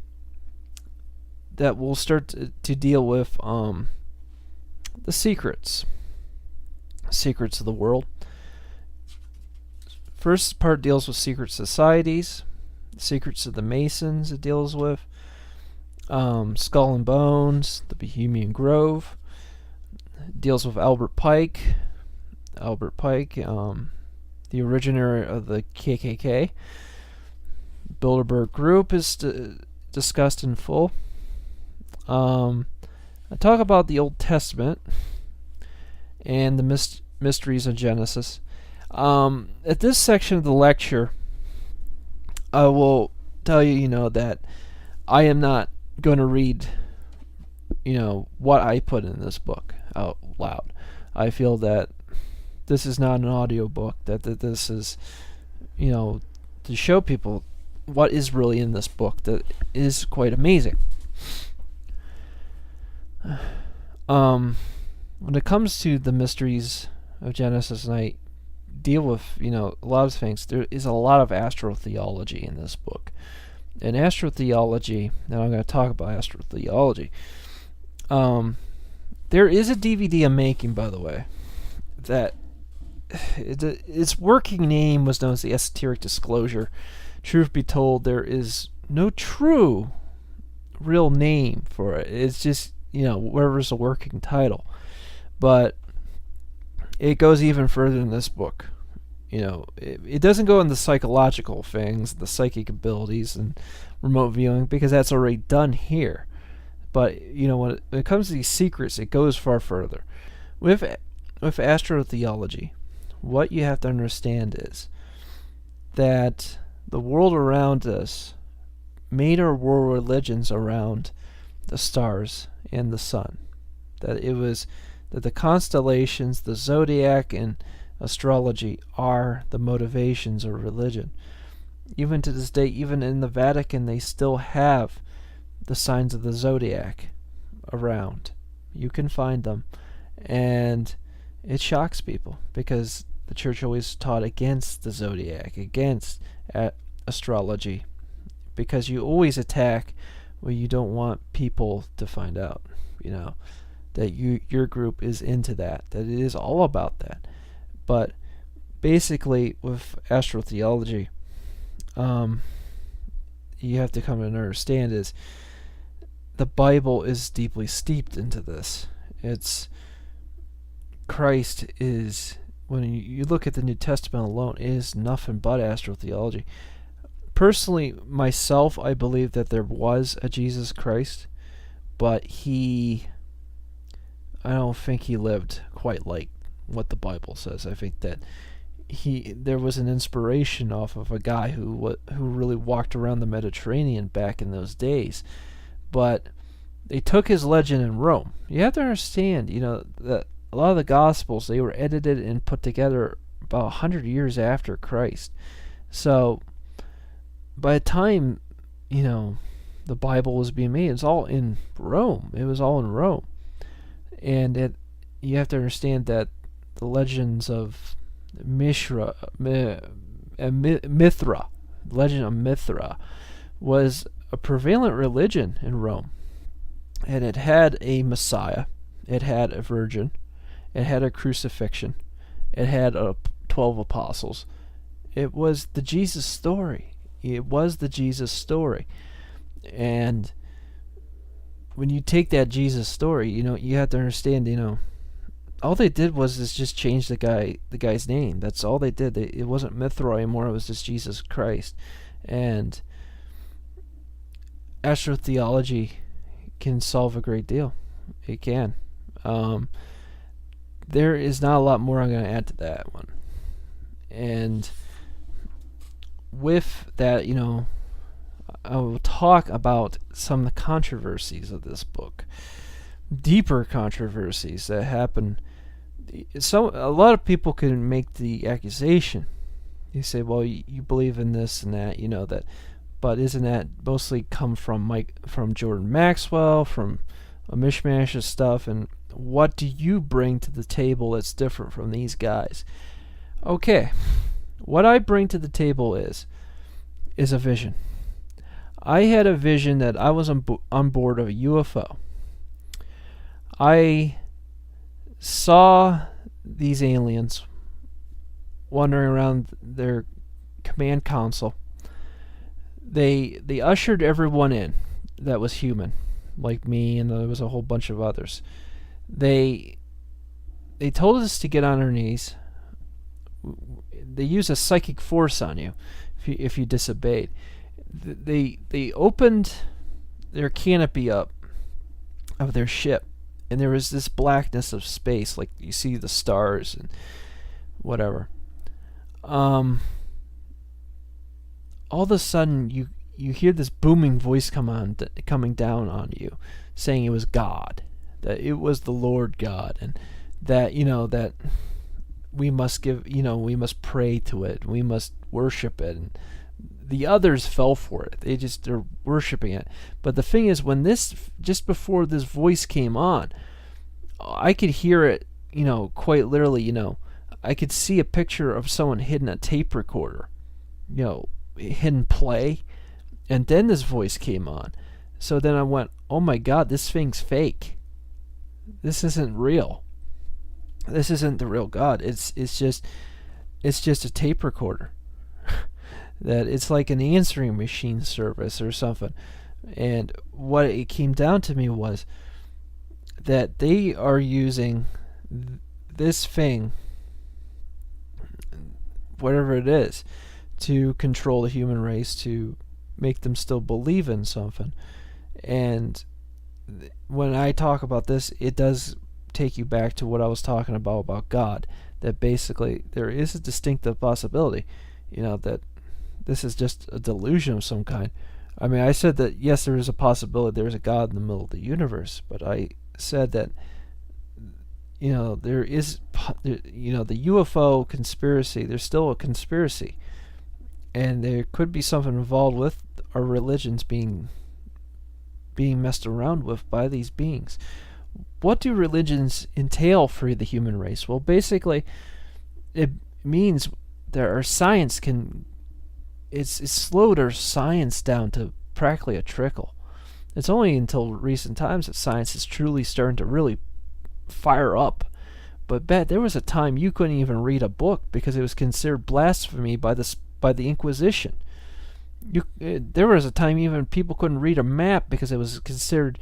that will start to deal with the secrets of the world. First part deals with secret societies, secrets of the Masons. It deals with Skull and Bones, the Bohemian Grove. It deals with Albert Pike, the originator of the KKK. Bilderberg Group is discussed in full. I talk about the Old Testament and the mysteries of Genesis. At this section of the lecture, I will tell you, that I am not going to read, what I put in this book out loud. I feel that this is not an audio book, that this is, to show people what is really in this book that is quite amazing. When it comes to the mysteries of Genesis, and I deal with, a lot of things, there is a lot of astrotheology in this book. And astrotheology, now I'm going to talk about astrotheology. There is a DVD I'm making, by the way, that its working name was known as the Esoteric Disclosure. Truth be told, there is no true real name for it. It's just, whatever's the working title. But it goes even further in this book. It doesn't go into psychological things, the psychic abilities and remote viewing, because that's already done here. But, when it comes to these secrets, it goes far further. With astrotheology, what you have to understand is that the world around us made our world religions around the stars and the sun. That the constellations, the zodiac, and astrology are the motivations of religion. Even to this day, even in the Vatican, they still have the signs of the zodiac around. You can find them, and it shocks people because the church always taught against the zodiac, against astrology, because you always attack what you don't want people to find out, that your group is into that it is all about that. But basically with astrotheology, you have to come to understand is the Bible is deeply steeped into this. It's Christ is, when you look at the New Testament alone, it is nothing but astrotheology. Personally, myself, I believe that there was a Jesus Christ, but I don't think he lived quite like what the Bible says. I think that there was an inspiration off of a guy who really walked around the Mediterranean back in those days, but they took his legend in Rome. You have to understand, that a lot of the Gospels, they were edited and put together about 100 years after Christ. So by the time, the Bible was being made, it's all in Rome. It was all in Rome. And you have to understand that the legends of Mithra, legend of Mithra, was a prevalent religion in Rome. And it had a Messiah. It had a virgin. It had a crucifixion. It had 12 apostles. It was the Jesus story. It was the Jesus story. And when you take that Jesus story, you have to understand, all they did was just change the guy's name. That's all they did. It wasn't Mithra anymore. It was just Jesus Christ. And astrotheology can solve a great deal. It can. There is not a lot more I'm going to add to that one. And with that, I will talk about some of the controversies of this book. Deeper controversies that happen. A lot of people can make the accusation. You say, well, you believe in this and that, that, but isn't that mostly come from Jordan Maxwell, from a mishmash of stuff, and what do you bring to the table that's different from these guys? Okay, what I bring to the table is a vision. I had a vision that I was on board of a UFO. I saw these aliens wandering around their command console. They ushered everyone in that was human, like me, and there was a whole bunch of others. They told us to get on our knees. They use a psychic force on you if you disobeyed. they opened their canopy up of their ship, and there was this blackness of space, like you see the stars and whatever. All of a sudden, you hear this booming voice coming down on you, saying it was God, that it was the Lord God, and that that we must we must pray to it, we must worship it. And the others fell for it. They're worshiping it. But the thing is, when just before this voice came on, I could hear it, quite literally. I could see a picture of someone hitting a tape recorder, hitting play, and then this voice came on. So then I went, oh my God, this thing's fake. This isn't real. This isn't the real God. It's just a tape recorder. That it's like an answering machine service or something. And what it came down to me was that they are using this thing, whatever it is, to control the human race, to make them still believe in something. And when I talk about this, it does take you back to what I was talking about God, that basically there is a distinctive possibility, that this is just a delusion of some kind. I mean, I said that yes, there is a possibility there's a God in the middle of the universe, but I said that there is the UFO conspiracy, there's still a conspiracy, and there could be something involved with our religions being messed around with by these beings. What do religions entail for the human race? Well, basically, it means that our science it's slowed our science down to practically a trickle. It's only until recent times that science is truly starting to really fire up. But there was a time you couldn't even read a book because it was considered blasphemy by the Inquisition. There was a time even people couldn't read a map because it was considered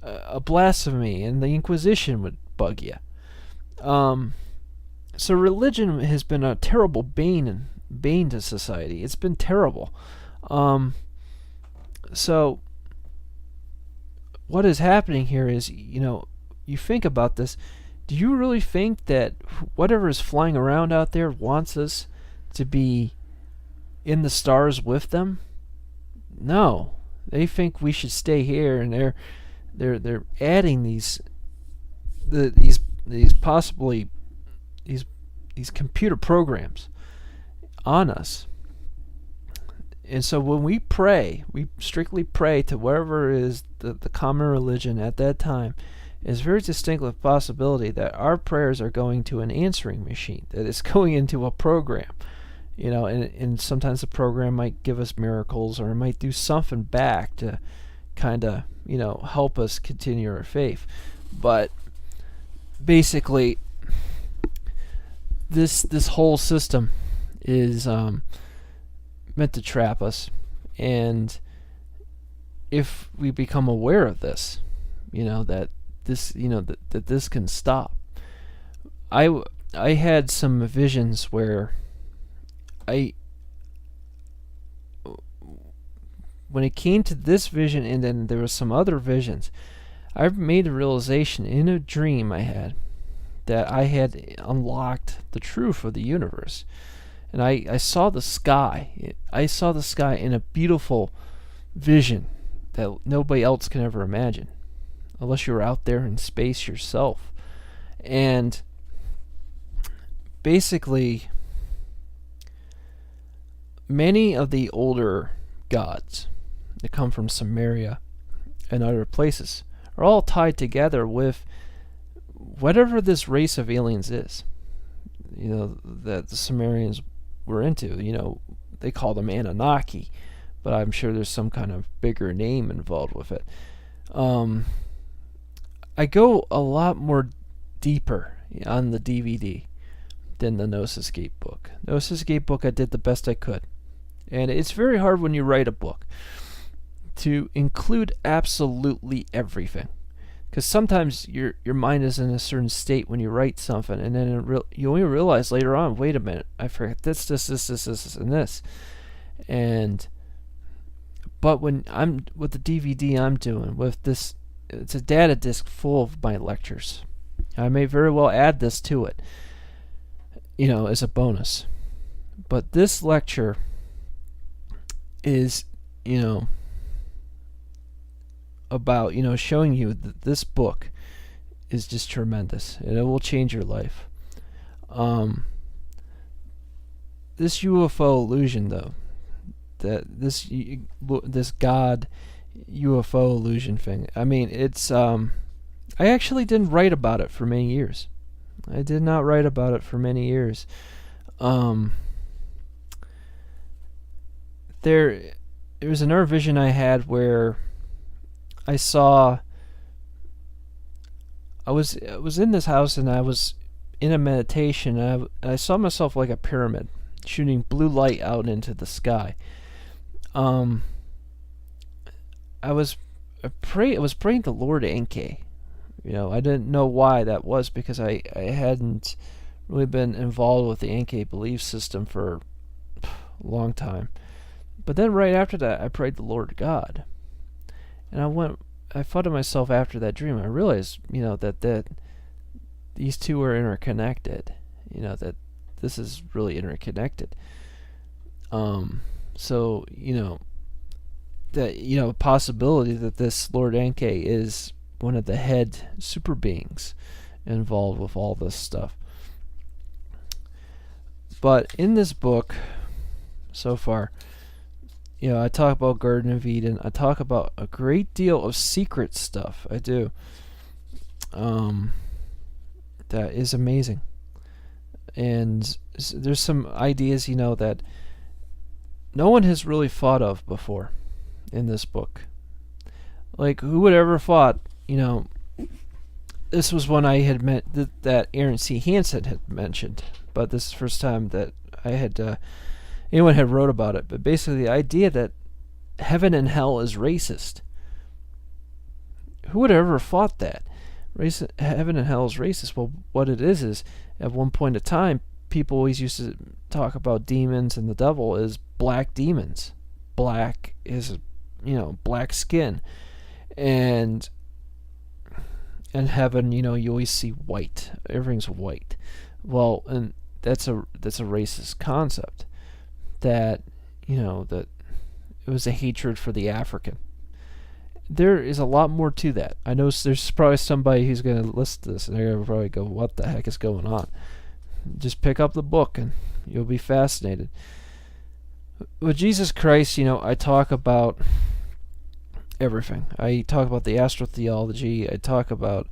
a blasphemy, and the Inquisition would bug you. So religion has been a terrible bane to society. It's been terrible. So what is happening here is, you think about this. Do you really think that whatever is flying around out there wants us to be in the stars with them? No, they think we should stay here, and they're adding these computer programs on us. And so when we pray, we strictly pray to whatever is the common religion at that time. It's a very distinct possibility that our prayers are going to an answering machine, that it's going into a program. And sometimes the program might give us miracles, or it might do something back to kind of, help us continue our faith. But basically, this whole system is meant to trap us. And if we become aware of this, that this can stop. I had some visions where when it came to this vision, and then there were some other visions, I made a realization in a dream I had that I had unlocked the truth of the universe. And I saw the sky. I saw the sky in a beautiful vision that nobody else can ever imagine, unless you're out there in space yourself. And basically, many of the older gods that come from Sumeria and other places are all tied together with whatever this race of aliens is, that the Sumerians were into. They call them Anunnaki, but I'm sure there's some kind of bigger name involved with it. I go a lot more deeper on the DVD than the Gnosis Gate book. Gnosis Gate book, I did the best I could. And it's very hard when you write a book to include absolutely everything, because sometimes your mind is in a certain state when you write something, and then you only realize later on, wait a minute, I forgot this, and this. And But when I'm with the DVD I'm doing with this, it's a data disk full of my lectures. I may very well add this to it, as a bonus. But this lecture is, about, showing you that this book is just tremendous, and it will change your life. This UFO illusion, though, that this God UFO illusion thing. I mean, it's I actually didn't write about it for many years. I did not write about it for many years. There was another vision I had where I was in this house, and I was in a meditation, and I saw myself like a pyramid shooting blue light out into the sky. I was praying to Lord Enki. I didn't know why that was, because I hadn't really been involved with the Enki belief system for a long time. But then right after that, I prayed to Lord God. And I thought to myself after that dream, I realized, that these two are interconnected. That this is really interconnected. So, that, possibility that this Lord Enki is one of the head super beings involved with all this stuff. But in this book, so far, I talk about Garden of Eden. I talk about a great deal of secret stuff. I do. That is amazing. And there's some ideas, that no one has really thought of before in this book. Like, who would ever thought, this was one I had met that Aaron C. Hansen had mentioned, but this is the first time that I had anyone had wrote about it. But basically, the idea that heaven and hell is racist. Who would have ever thought that? Heaven and hell is racist. Well, what it is at one point in time, people always used to talk about demons and the devil as black demons. Black is, black skin. And heaven, you always see white. Everything's white. Well, and that's a racist concept. That, that it was a hatred for the African. There is a lot more to that. I know there's probably somebody who's going to listen to this and they're going to probably go, what the heck is going on? Just pick up the book and you'll be fascinated. With Jesus Christ, I talk about everything. I talk about the astrotheology. I talk about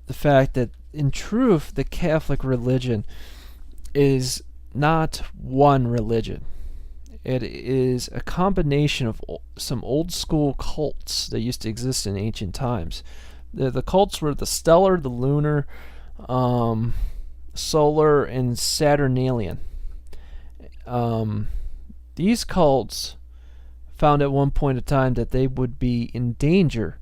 the fact that, in truth, the Catholic religion is not one religion. It is a combination of some old school cults that used to exist in ancient times. The cults were the stellar, the lunar, solar, and Saturnalian. These cults found at one point in time that they would be in danger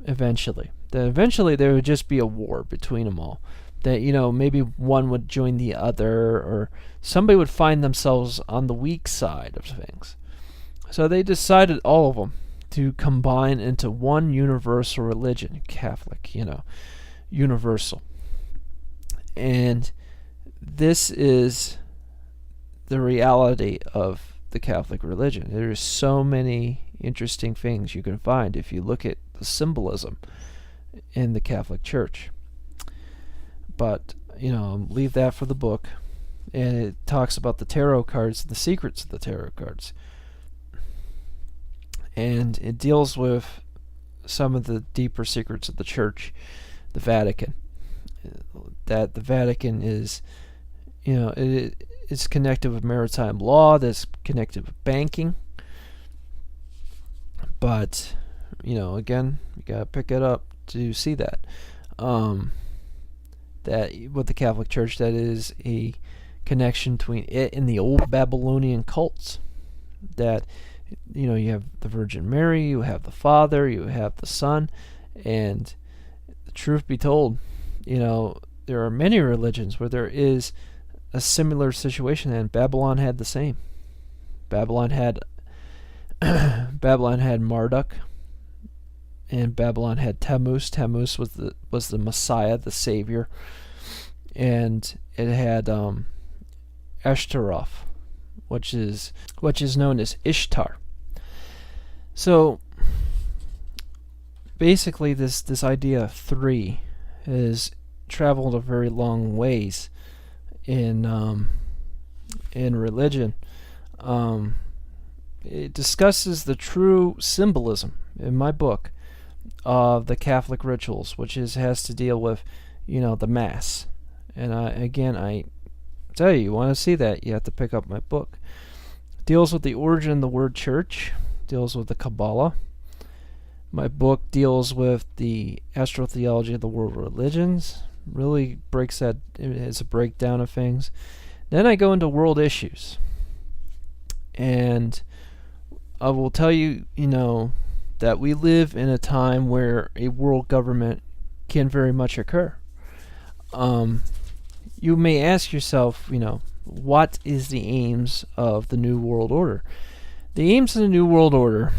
eventually. That eventually there would just be a war between them all. That, maybe one would join the other, or somebody would find themselves on the weak side of things. So they decided, all of them, to combine into one universal religion, Catholic, universal. And this is the reality of the Catholic religion. There's so many interesting things you can find if you look at the symbolism in the Catholic Church. But, leave that for the book. And it talks about the tarot cards, the secrets of the tarot cards. And it deals with some of the deeper secrets of the Church, the Vatican. That the Vatican is, it's connected with maritime law, that's connected with banking. But, again, you gotta pick it up to see that. That with the Catholic Church, that is a connection between it and the old Babylonian cults. That, you have the Virgin Mary, you have the Father, you have the Son, and the truth be told, there are many religions where there is a similar situation, and Babylon had the same. Babylon had Babylon had Marduk, and Babylon had Tammuz. Tammuz was the Messiah, the Savior, and it had Ashtaroth, which is known as Ishtar. So basically, this idea of three has traveled a very long ways in religion. It discusses the true symbolism in my book of the Catholic rituals, which has to deal with, the Mass. And I tell you want to see that, you have to pick up my book. It deals with the origin of the word church, deals with the Kabbalah. My book deals with the astrotheology of the world religions, really breaks that, it's a breakdown of things. Then I go into world issues. And I will tell you, that we live in a time where a world government can very much occur. You may ask yourself, what is the aims of the New World Order? The aims of the New World Order,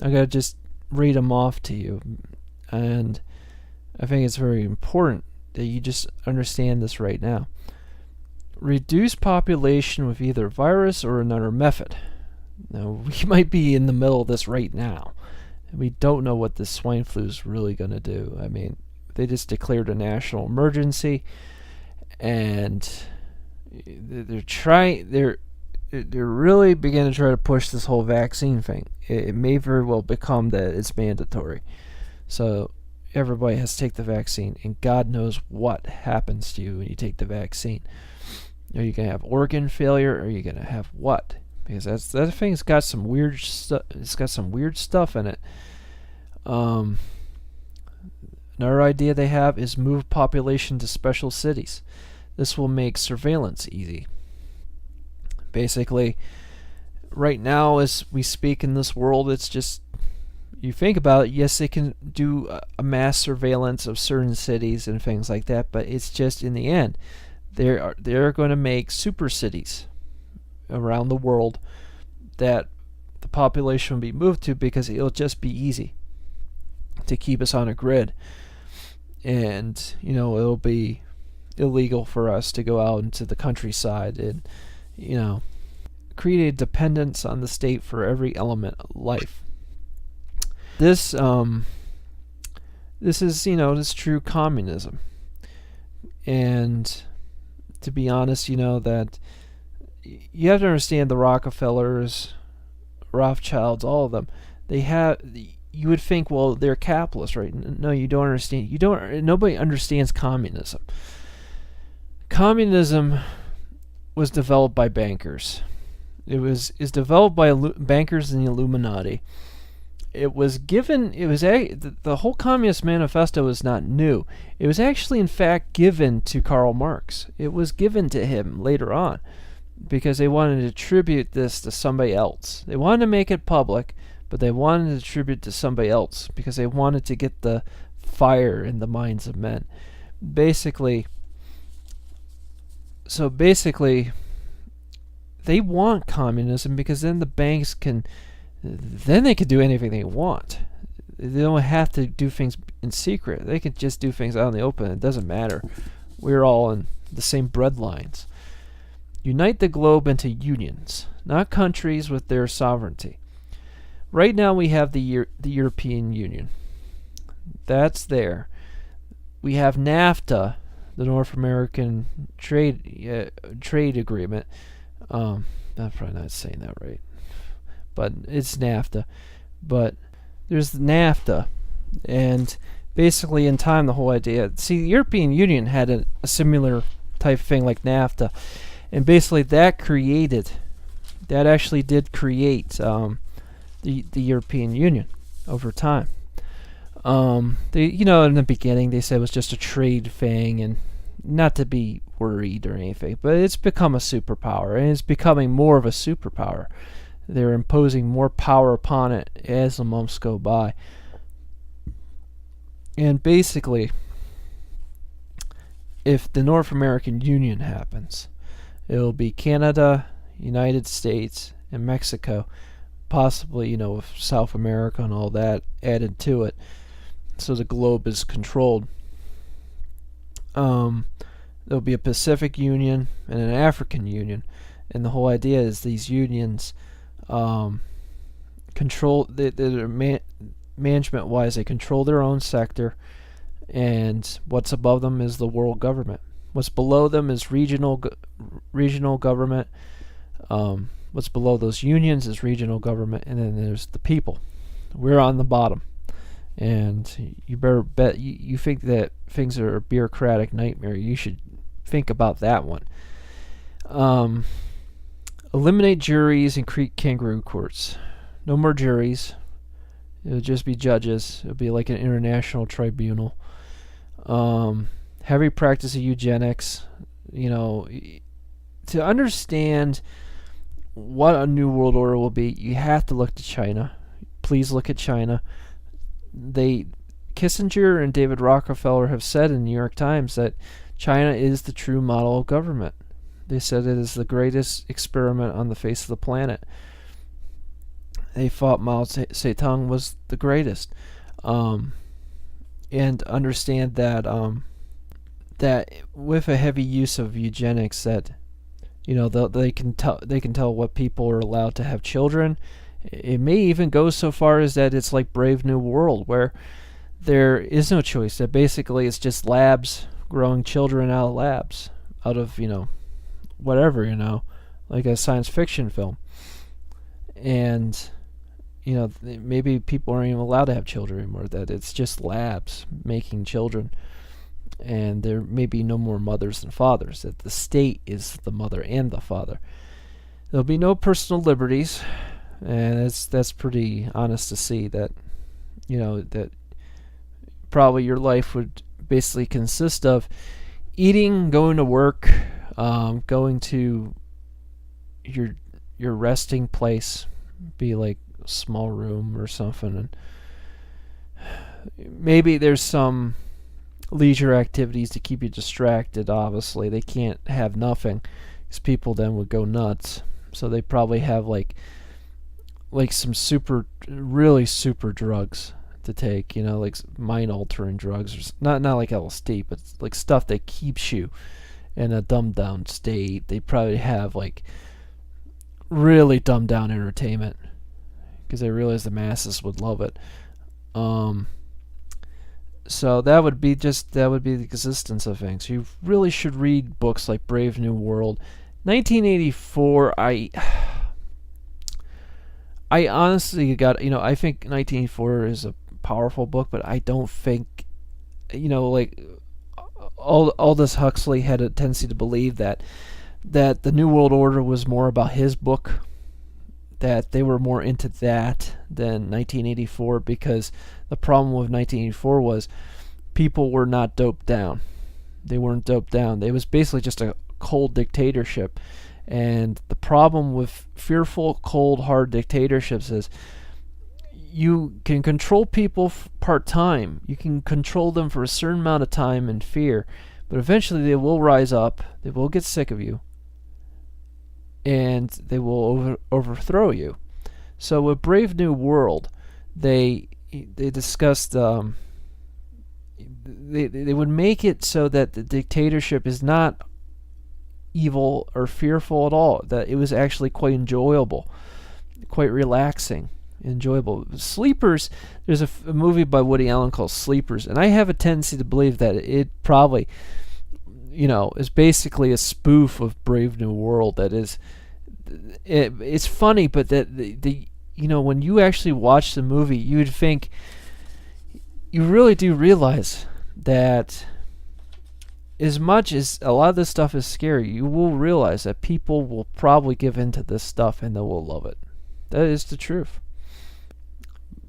I gotta just read them off to you, and I think it's very important that you just understand this right now. Reduce population with either virus or another method. Now, we might be in the middle of this right now. We don't know what this swine flu is really going to do. I mean, they just declared a national emergency, and they're really beginning to try to push this whole vaccine thing. It may very well become that it's mandatory. So everybody has to take the vaccine, and God knows what happens to you when you take the vaccine. Are you going to have organ failure, or are you going to have what? Because that thing's got some weird stuff. It's got some weird stuff in it. Another idea they have is move population to special cities. This will make surveillance easy. Basically, right now as we speak in this world, it's just, you think about it, yes, they can do a mass surveillance of certain cities and things like that, but it's just, in the end, they're going to make super cities around the world that the population will be moved to, because it'll just be easy to keep us on a grid. And it'll be illegal for us to go out into the countryside and create a dependence on the state for every element of life. This is true communism. And to be honest, that you have to understand the Rockefellers, Rothschilds, all of them. You would think, well, they're capitalists, right? No, you don't understand. Nobody understands communism. Communism was developed by bankers. Is developed by bankers in the Illuminati. The whole Communist Manifesto is not new. It was actually, in fact, given to Karl Marx. It was given to him later on, because they wanted to attribute this to somebody else. They wanted to make it public, but they wanted to attribute it to somebody else because they wanted to get the fire in the minds of men. Basically, they want communism because then the banks can do anything they want. They don't have to do things in secret. They can just do things out in the open. It doesn't matter. We're all in the same breadlines. Unite the globe into unions, not countries with their sovereignty. Right now we have the European Union. That's there. We have NAFTA, the North American trade agreement. I'm probably not saying that right, but it's NAFTA. But there's NAFTA, and basically in time the whole idea. See, the European Union had a similar type of thing like NAFTA, and basically that actually did create the European Union over time. In the beginning they said it was just a trade thing, and not to be worried or anything, but it's become a superpower, and it's becoming more of a superpower. They're imposing more power upon it as the months go by. And basically, if the North American Union happens, it'll be Canada, United States, and Mexico, possibly, with South America and all that added to it, so the globe is controlled. There'll be a Pacific Union and an African Union, and the whole idea is these unions control, management-wise, they control their own sector, and what's above them is the world government. What's below them is regional government. What's below those unions is regional government, and then there's the people. We're on the bottom. And you better bet, you think that things are a bureaucratic nightmare, you should think about that one. Eliminate juries and create kangaroo courts. No more juries. It would just be judges. It would be like an international tribunal. Heavy practice of eugenics. To understand what a new world order will be, you have to look to China. Please look at China. Kissinger and David Rockefeller have said in the New York Times that China is the true model of government. They said it is the greatest experiment on the face of the planet. They thought Mao Zedong was the greatest. And understand that that with a heavy use of eugenics, that they can tell what people are allowed to have children. It may even go so far as that it's like Brave New World, where there is no choice. That basically it's just labs growing children out of labs, out of whatever, like a science fiction film. And maybe people aren't even allowed to have children anymore. That it's just labs making children, and there may be no more mothers than fathers. That the state is the mother and the father. There'll be no personal liberties. And that's pretty honest to see that, that probably your life would basically consist of eating, going to work, going to your resting place, be like a small room or something, and maybe there's some leisure activities to keep you distracted. Obviously, they can't have nothing, because people then would go nuts. So they probably have like some really super drugs to take, like mind-altering drugs, or not like LSD, but like stuff that keeps you in a dumbed-down state. They probably have like really dumbed-down entertainment, because they realize the masses would love it. So that would be the existence of things. You really should read books like Brave New World. 1984, I honestly I think 1984 is a powerful book, but I don't think, like Aldous Huxley had a tendency to believe that the New World Order was more about his book, that they were more into that than 1984, because the problem with 1984 was people were not doped down. They weren't doped down. It was basically just a cold dictatorship. And the problem with fearful, cold, hard dictatorships is you can control people part-time. You can control them for a certain amount of time in fear. But eventually they will rise up. They will get sick of you. And they will overthrow you. So with Brave New World, they discussed... They would make it so that the dictatorship is not evil or fearful at all, that it was actually quite enjoyable, quite relaxing, enjoyable. Sleepers, there's a movie by Woody Allen called Sleepers, and I have a tendency to believe that it probably is basically a spoof of Brave New World. That is, it's funny, but that the when you actually watch the movie, you would think, you really do realize that as much as a lot of this stuff is scary, you will realize that people will probably give in to this stuff and they will love it. That is the truth.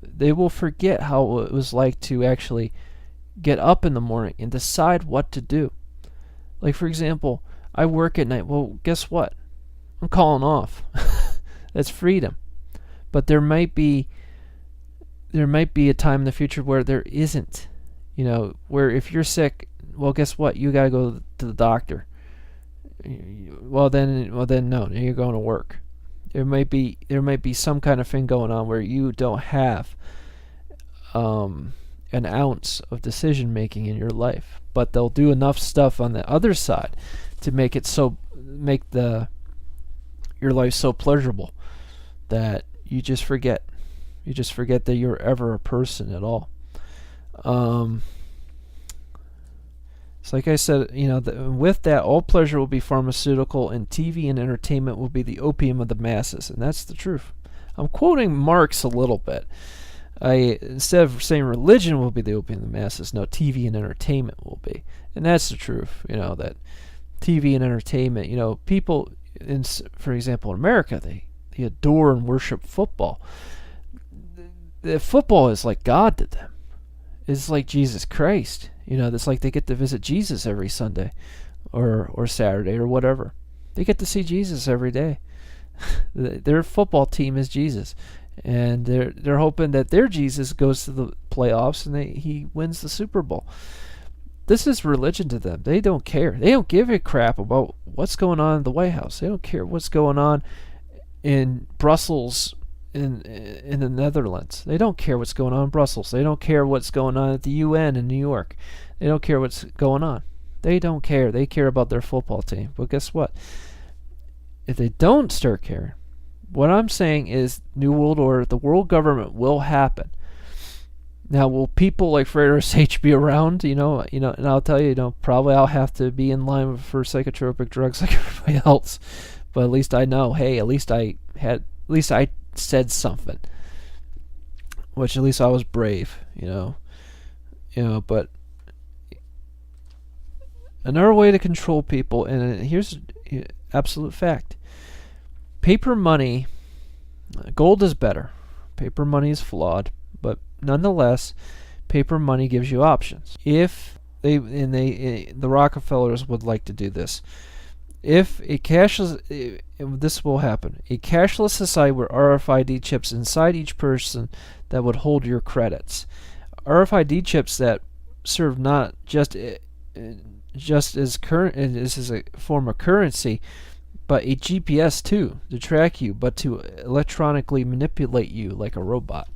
They will forget how it was like to actually get up in the morning and decide what to do. Like, for example, I work at night. Well, guess what? I'm calling off. That's freedom. But there might be a time in the future where there isn't. Where if you're sick, well, guess what? You gotta go to the doctor. Well then, no. You're going to work. There might be some kind of thing going on where you don't have an ounce of decision making in your life, but they'll do enough stuff on the other side to make your life so pleasurable that you just forget. You just forget that you're ever a person at all. It's like I said, with that, all pleasure will be pharmaceutical, and TV and entertainment will be the opium of the masses, and that's the truth. I'm quoting Marx a little bit. Instead of saying religion will be the opium of the masses, no, TV and entertainment will be, and that's the truth. That TV and entertainment. People, for example, in America, they adore and worship football. The football is like God to them. It's like Jesus Christ. It's like they get to visit Jesus every Sunday or Saturday or whatever. They get to see Jesus every day. Their football team is Jesus. And they're hoping that their Jesus goes to the playoffs and he wins the Super Bowl. This is religion to them. They don't care. They don't give a crap about what's going on in the White House. They don't care what's going on in Brussels, in the Netherlands. They don't care what's going on in Brussels. They don't care what's going on at the UN in New York. They don't care what's going on. They don't care. They care about their football team. But guess what? If they don't start caring, what I'm saying is New World Order, the world government will happen. Now, will people like Frederick H. be around? And I'll tell you, probably I'll have to be in line for psychotropic drugs like everybody else. But at least I know, hey, at least I said something, which at least I was brave, but another way to control people, and here's absolute fact: paper money, gold is better. Paper money is flawed, but nonetheless, paper money gives you options. If the Rockefellers would like to do this. If a cashless, this will happen, a cashless society with RFID chips inside each person that would hold your credits. RFID chips that serve not just as a form of currency, but a GPS too, to track you, but to electronically manipulate you like a robot.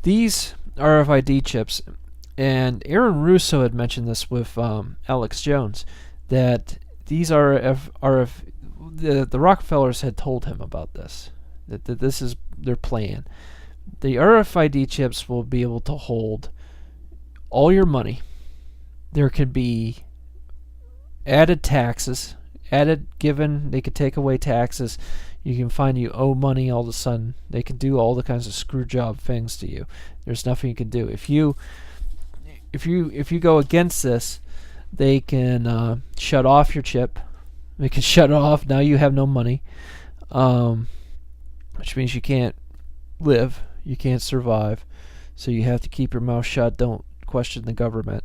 These RFID chips, and Aaron Russo had mentioned this with Alex Jones, that these the Rockefellers had told him about this, that this is their plan. The RFID chips will be able to hold all your money. There could be added taxes, they could take away taxes. You can find you owe money all of a sudden. They can do all the kinds of screw job things to you. There's nothing you can do. If you go against this, they can shut off your chip. They can shut it off. Now you have no money, which means you can't live. You can't survive. So you have to keep your mouth shut. Don't question the government.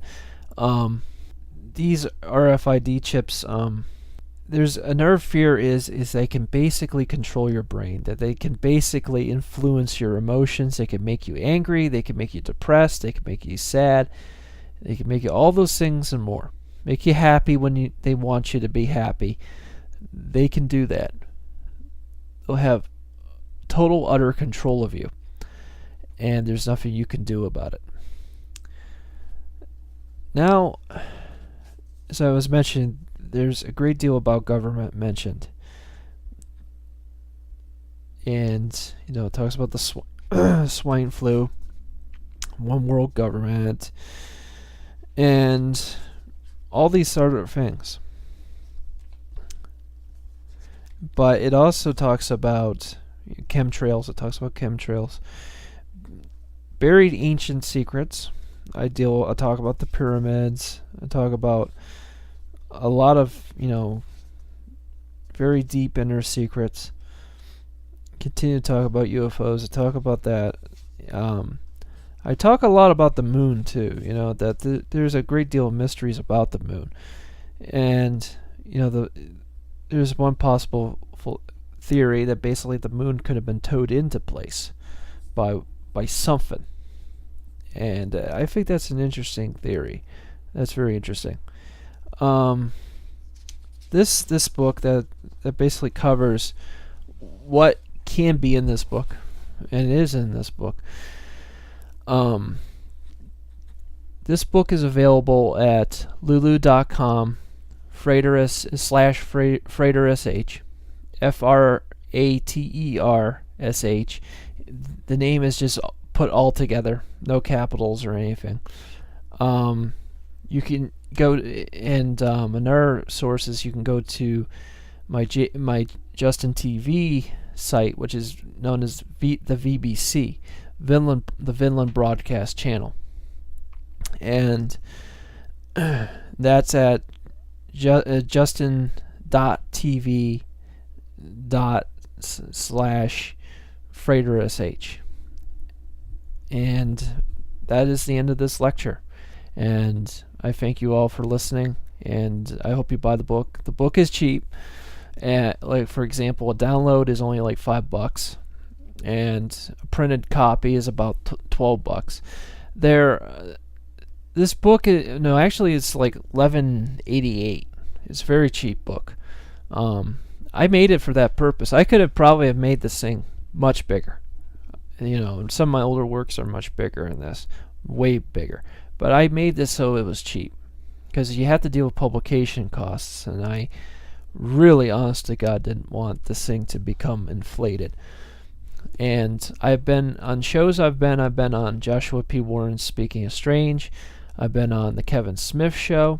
These RFID chips, there's another fear is they can basically control your brain. That they can basically influence your emotions. They can make you angry. They can make you depressed. They can make you sad. They can make you all those things and more. Make you happy when they want you to be happy. They can do that. They'll have total, utter control of you. And there's nothing you can do about it. Now, as I was mentioning, there's a great deal about government mentioned. And, it talks about the swine flu, one world government, and all these sort of things. But it also talks about chemtrails. It talks about chemtrails. Buried ancient secrets. I talk about the pyramids. I talk about a lot of, very deep inner secrets. Continue to talk about UFOs. I talk about that. I talk a lot about the moon too, that there's a great deal of mysteries about the moon. And, there's one possible theory that basically the moon could have been towed into place by something. And I think that's an interesting theory. That's very interesting. This book that basically covers what can be in this book, and it is in this book. This book is available at lulu.com, Fratersh, Fratersh. The name is just put all together, no capitals or anything. You can go and in our sources, you can go to my Justin TV site, which is known as the VBC, the Vinland Broadcast Channel, and that's at justin.tv/fratersh. And that is the end of this lecture. And I thank you all for listening, and I hope you buy the book. The book is cheap. Like, for example, a download is only like $5, and a printed copy is about $12. This book actually it's like $11.88. It's a very cheap book. I made it for that purpose. I could have probably made this thing much bigger. Some of my older works are much bigger than this, way bigger. But I made this so it was cheap, because you have to deal with publication costs, and I really, honest to God, didn't want this thing to become inflated. And I've been on shows. I've been on Joshua P. Warren's Speaking of Strange. I've been on the Kevin Smith Show.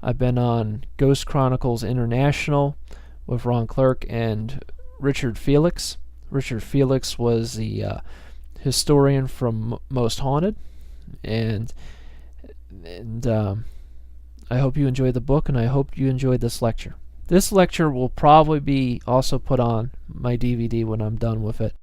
I've been on Ghost Chronicles International with Ron Clark and Richard Felix. Richard Felix was the historian from Most Haunted, and I hope you enjoyed the book, and I hope you enjoyed this lecture. This lecture will probably be also put on my DVD when I'm done with it.